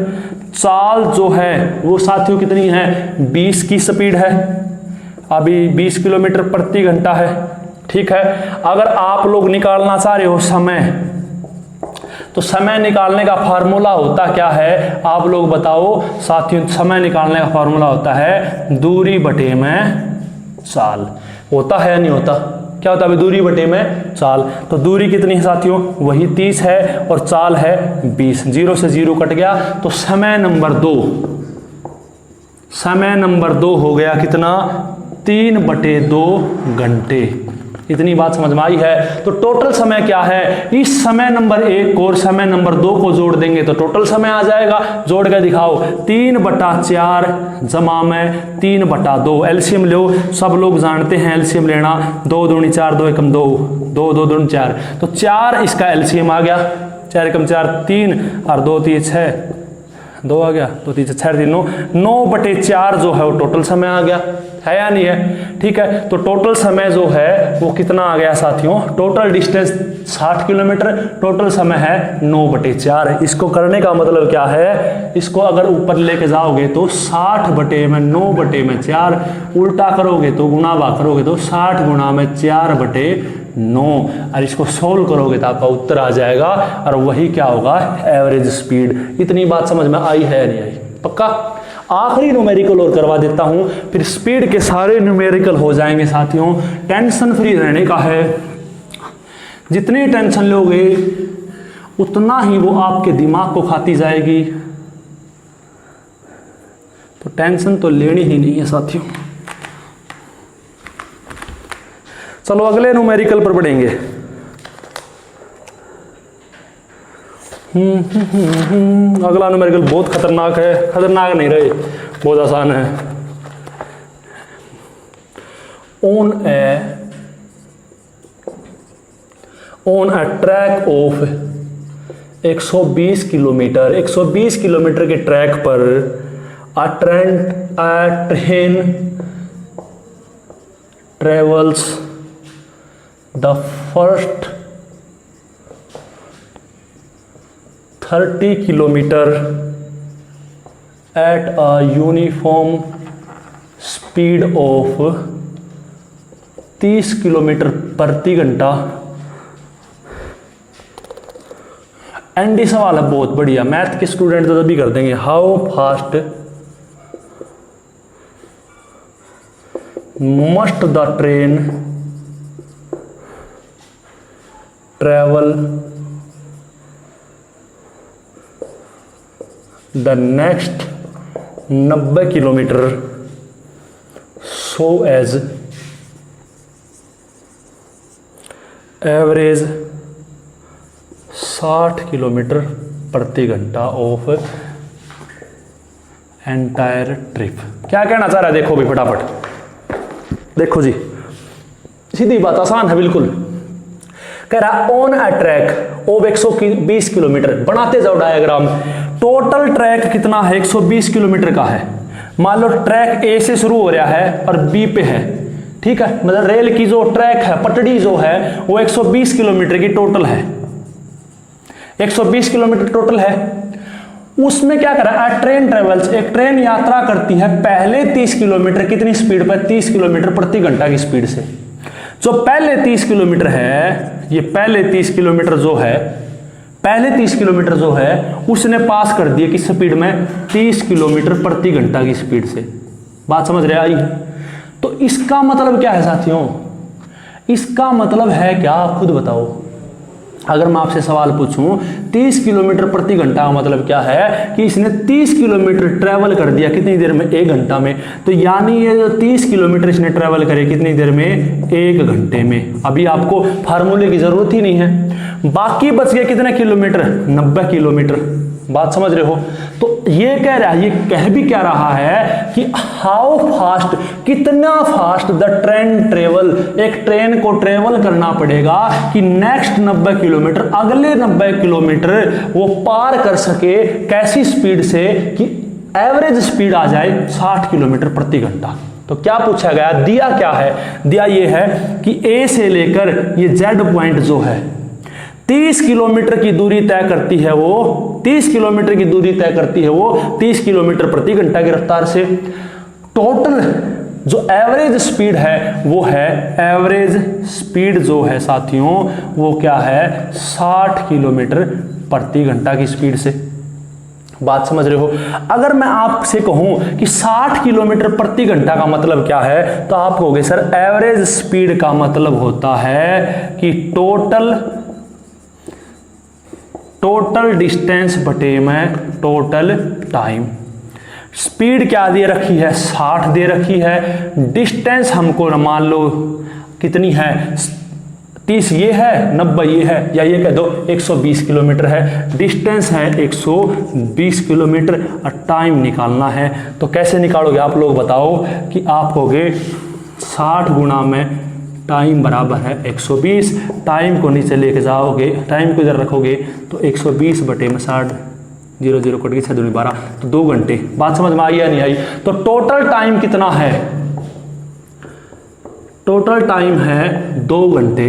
चाल जो है वो साथियों कितनी है 20 की स्पीड है, अभी 20 किलोमीटर प्रति घंटा है। ठीक है, अगर आप लोग निकालना चाह रहे हो समय, तो समय निकालने का फार्मूला होता क्या है, आप लोग बताओ साथियों। समय निकालने का फार्मूला होता है दूरी बटे में चाल। होता है या नहीं होता, क्या होता है दूरी बटे में चाल। तो दूरी कितनी है साथियों, वही 30 है और चाल है 20, 0 से 0 कट गया तो समय नंबर 2, समय नंबर 2 हो गया कितना 3/2 घंटे। इतनी बात समझ में आई है। तो टोटल समय क्या है, इस समय नंबर 1 और समय नंबर 2 को जोड़ देंगे तो टोटल समय आ जाएगा। जोड़ के दिखाओ, 3/4 जमा में 3/2, एलसीएम लो, सब लोग जानते हैं एलसीएम लेना, 2 दूनी 4, 2 एकम 2, 2 2 दूनी 4, तो 4 इसका एलसीएम आ गया, 4 एकम 4 3 और 2 3 6, 2 आ गया, 2 3 6 3 9, 9/4 जो है वो टोटल समय आ गया, है या नहीं है। ठीक है, तो टोटल समय जो है वो कितना आ गया साथियों, टोटल डिस्टेंस 60 किलोमीटर, टोटल समय है 9/4। इसको करने का मतलब क्या है, इसको अगर ऊपर लेके जाओगे तो 60 बटे में 9/4, उल्टा करोगे तो गुणा बा करोगे तो 60 गुणा में 4/9, और इसको सोल्व करोगे तो आपका उत्तर आ जाएगा, और वही क्या होगा एवरेज स्पीड। इतनी बात समझ में आई है नहीं आई, पक्का। आखिरी न्यूमेरिकल और करवा देता हूं, फिर स्पीड के सारे न्यूमेरिकल हो जाएंगे साथियों। टेंशन फ्री रहने का है, जितनी टेंशन लोगे उतना ही वो आपके दिमाग को खाती जाएगी, तो टेंशन तो लेनी ही नहीं है साथियों। चलो अगले न्यूमेरिकल पर बढ़ेंगे। अगला न्यूमेरिकल बहुत खतरनाक है, खतरनाक नहीं रहे, बहुत आसान है। On a track of 120 kilometre, 120 kilometre के ट्रैक पर अ train travels the first 30 kilometre at a uniform speed of 30 kilometre प्रति घंटा। एनडी सवाल है बहुत बढ़िया, मैथ के स्टूडेंट तो तभी कर देंगे। How fast must the train travel the next 90 kilometre so as average 60 kilometre प्रति घंटा ऑफ एंटायर ट्रिप। क्या कहना चाह रहा है देखो भी फटाफट, देखो जी सीधी बात, आसान है बिल्कुल। कह रहा on a track of 120 kilometre, बनाते जाओ डायग्राम। टोटल ट्रैक कितना है, 120 किलोमीटर का है। मान लो ट्रैक ए से शुरू हो रहा है और बी पे है, ठीक है, मतलब रेल की जो ट्रैक है, पटड़ी जो है वो 120 किलोमीटर की टोटल है, 120 किलोमीटर टोटल है। उसमें क्या कर रहा है, ट्रेन ट्रेवल्स, एक ट्रेन यात्रा करती है पहले 30 किलोमीटर कितनी स्पीड पर, 30 किलोमीटर प्रति घंटा की स्पीड से। जो पहले 30 किलोमीटर है, ये पहले 30 किलोमीटर जो है, पहले 30 किलोमीटर जो है उसने पास कर दिया किस स्पीड में, 30 किलोमीटर प्रति घंटा की स्पीड से। बात समझ रहे आई? तो इसका मतलब क्या है साथियों, इसका मतलब है क्या, आप खुद बताओ। अगर मैं आपसे सवाल पूछूं 30 किलोमीटर प्रति घंटा का मतलब क्या है, कि इसने 30 किलोमीटर ट्रेवल कर दिया कितनी देर में, 1 घंटा में। तो यानी ये जो 30 किलोमीटर इसने ट्रेवल करे कितनी देर में, 1 घंटे में। अभी आपको फार्मूले की जरूरत ही नहीं है। बाकी बच गए कितने किलोमीटर, 90 किलोमीटर। बात समझ रहे हो? तो ये कह रहा है, ये कह भी क्या रहा है कि हाउ फास्ट, कितना फास्ट द ट्रेन ट्रेवल, एक ट्रेन को ट्रेवल करना पड़ेगा कि नेक्स्ट 90 किलोमीटर, अगले 90 किलोमीटर वो पार कर सके। कैसी स्पीड से, कि एवरेज स्पीड आ जाए 60 किलोमीटर प्रति घंटा। तो क्या पूछा गया, दिया क्या है, दिया ये है कि ए से लेकर ये जेड पॉइंट जो है 30 किलोमीटर की दूरी तय करती है, वो 30 किलोमीटर की दूरी तय करती है वो 30 किलोमीटर प्रति घंटा की रफ्तार से। टोटल जो एवरेज स्पीड है वो है, एवरेज स्पीड जो है साथियों वो क्या है, 60 किलोमीटर प्रति घंटा की स्पीड से। बात समझ रहे हो? अगर मैं आपसे कहूं कि 60 किलोमीटर प्रति घंटा का मतलब क्या है, तो आप कहोगे सर एवरेज स्पीड का मतलब होता है कि टोटल डिस्टेंस बटे में टोटल टाइम। स्पीड क्या दे रखी है, 60 दे रखी है। डिस्टेंस हमको मान लो कितनी है, 30 ये है, 90 ये है, या ये कह दो 120 किलोमीटर है। डिस्टेंस है 120 किलोमीटर और टाइम निकालना है। तो कैसे निकालोगे आप लोग बताओ, कि आप कहोगे 60 गुना में टाइम बराबर है 120। टाइम को नीचे लेके जाओगे, टाइम को इधर रखोगे तो 120 बटे में 60, 0 0 कट गई, 6 दूनी 12, तो 2 घंटे। बात समझ में आई या नहीं आई? तो टोटल टाइम कितना है, टोटल टाइम है 2 घंटे।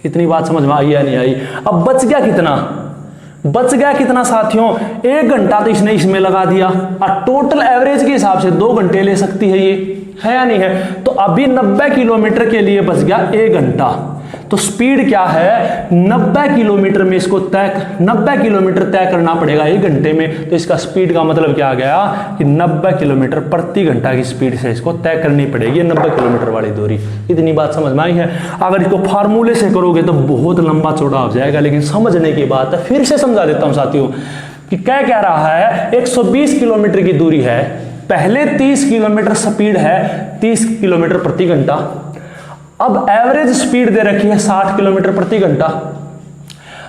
इतनी बात समझ में आई या नहीं आई? अब बच गया कितना, बच गया कितना साथियों, 1 घंटा तो इसने इसमें लगा दिया, और टोटल एवरेज के हिसाब से 2 घंटे ले सकती है, ये है या नहीं है? तो अभी 90 किलोमीटर के लिए बच गया 1 घंटा। तो स्पीड क्या है, 90 किलोमीटर में इसको 90 किलोमीटर तय करना पड़ेगा 1 घंटे में। तो इसका स्पीड का मतलब क्या आ गया, कि 90 किलोमीटर प्रति घंटा की स्पीड से इसको तय करनी पड़ेगी 90 किलोमीटर वाली दूरी। इतनी बात समझ में आई है? अगर इसको फार्मूले से करोगे तो बहुत लंबा चौड़ा हो जाएगा, लेकिन समझने की बात है, फिर से समझा देता हूं साथियों कि क्या कह रहा है। 120 किलोमीटर की दूरी है, पहले 30 किलोमीटर स्पीड है 30 किलोमीटर प्रति घंटा। अब एवरेज स्पीड दे रखी है 60 किलोमीटर प्रति घंटा।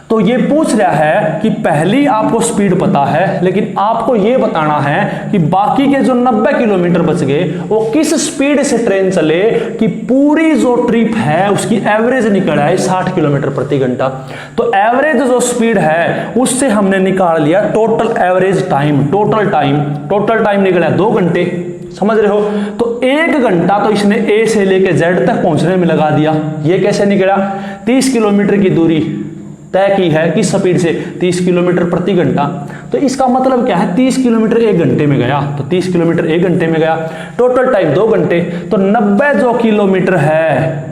तो ये पूछ रहा है कि पहली आपको स्पीड पता है, लेकिन आपको ये बताना है कि बाकी के जो 90 किलोमीटर बच गए वो किस स्पीड से ट्रेन चले कि पूरी जो ट्रिप है उसकी एवरेज निकल आए 60 किलोमीटर प्रति घंटा। तो एवरेज जो स्पीड है उससे हमने निकाल लिया total average time. Total time निकला 2 घंटे। समझ रहे हो? तो 1 घंटा तो इसने ए से लेके जेड तक पहुंचने में लगा दिया। ये कैसे निकला, 30 किलोमीटर की दूरी तय की है किस स्पीड से, 30 किलोमीटर प्रति घंटा। तो इसका मतलब क्या है, 30 किलोमीटर 1 घंटे में गया, तो 30 किलोमीटर 1 घंटे में गया। टोटल टाइम 2 घंटे। तो 90 जो किलोमीटर है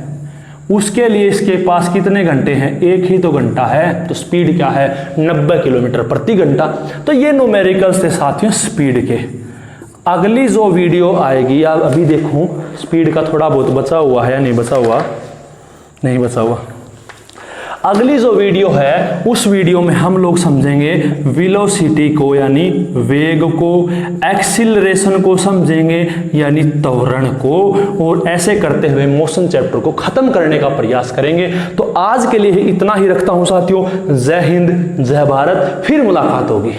उसके लिए इसके पास कितने घंटे हैं, 1 ही तो घंटा है। तो स्पीड क्या है, 90 किलोमीटर प्रति घंटा। तो ये न्यूमेरिकल्स थे साथियों स्पीड के। अगली जो वीडियो आएगी, आप अभी देखूं स्पीड का थोड़ा बहुत बचा हुआ है या नहीं बचा हुआ, नहीं बचा हुआ। अगली जो वीडियो है उस वीडियो में हम लोग समझेंगे वेलोसिटी को यानी वेग को, एक्सीलरेशन को समझेंगे यानी त्वरण को, और ऐसे करते हुए मोशन चैप्टर को खत्म करने का प्रयास करेंगे। तो आज के लिए इतना ही रखता हूं साथियों। जय हिंद, जय भारत, फिर मुलाकात होगी।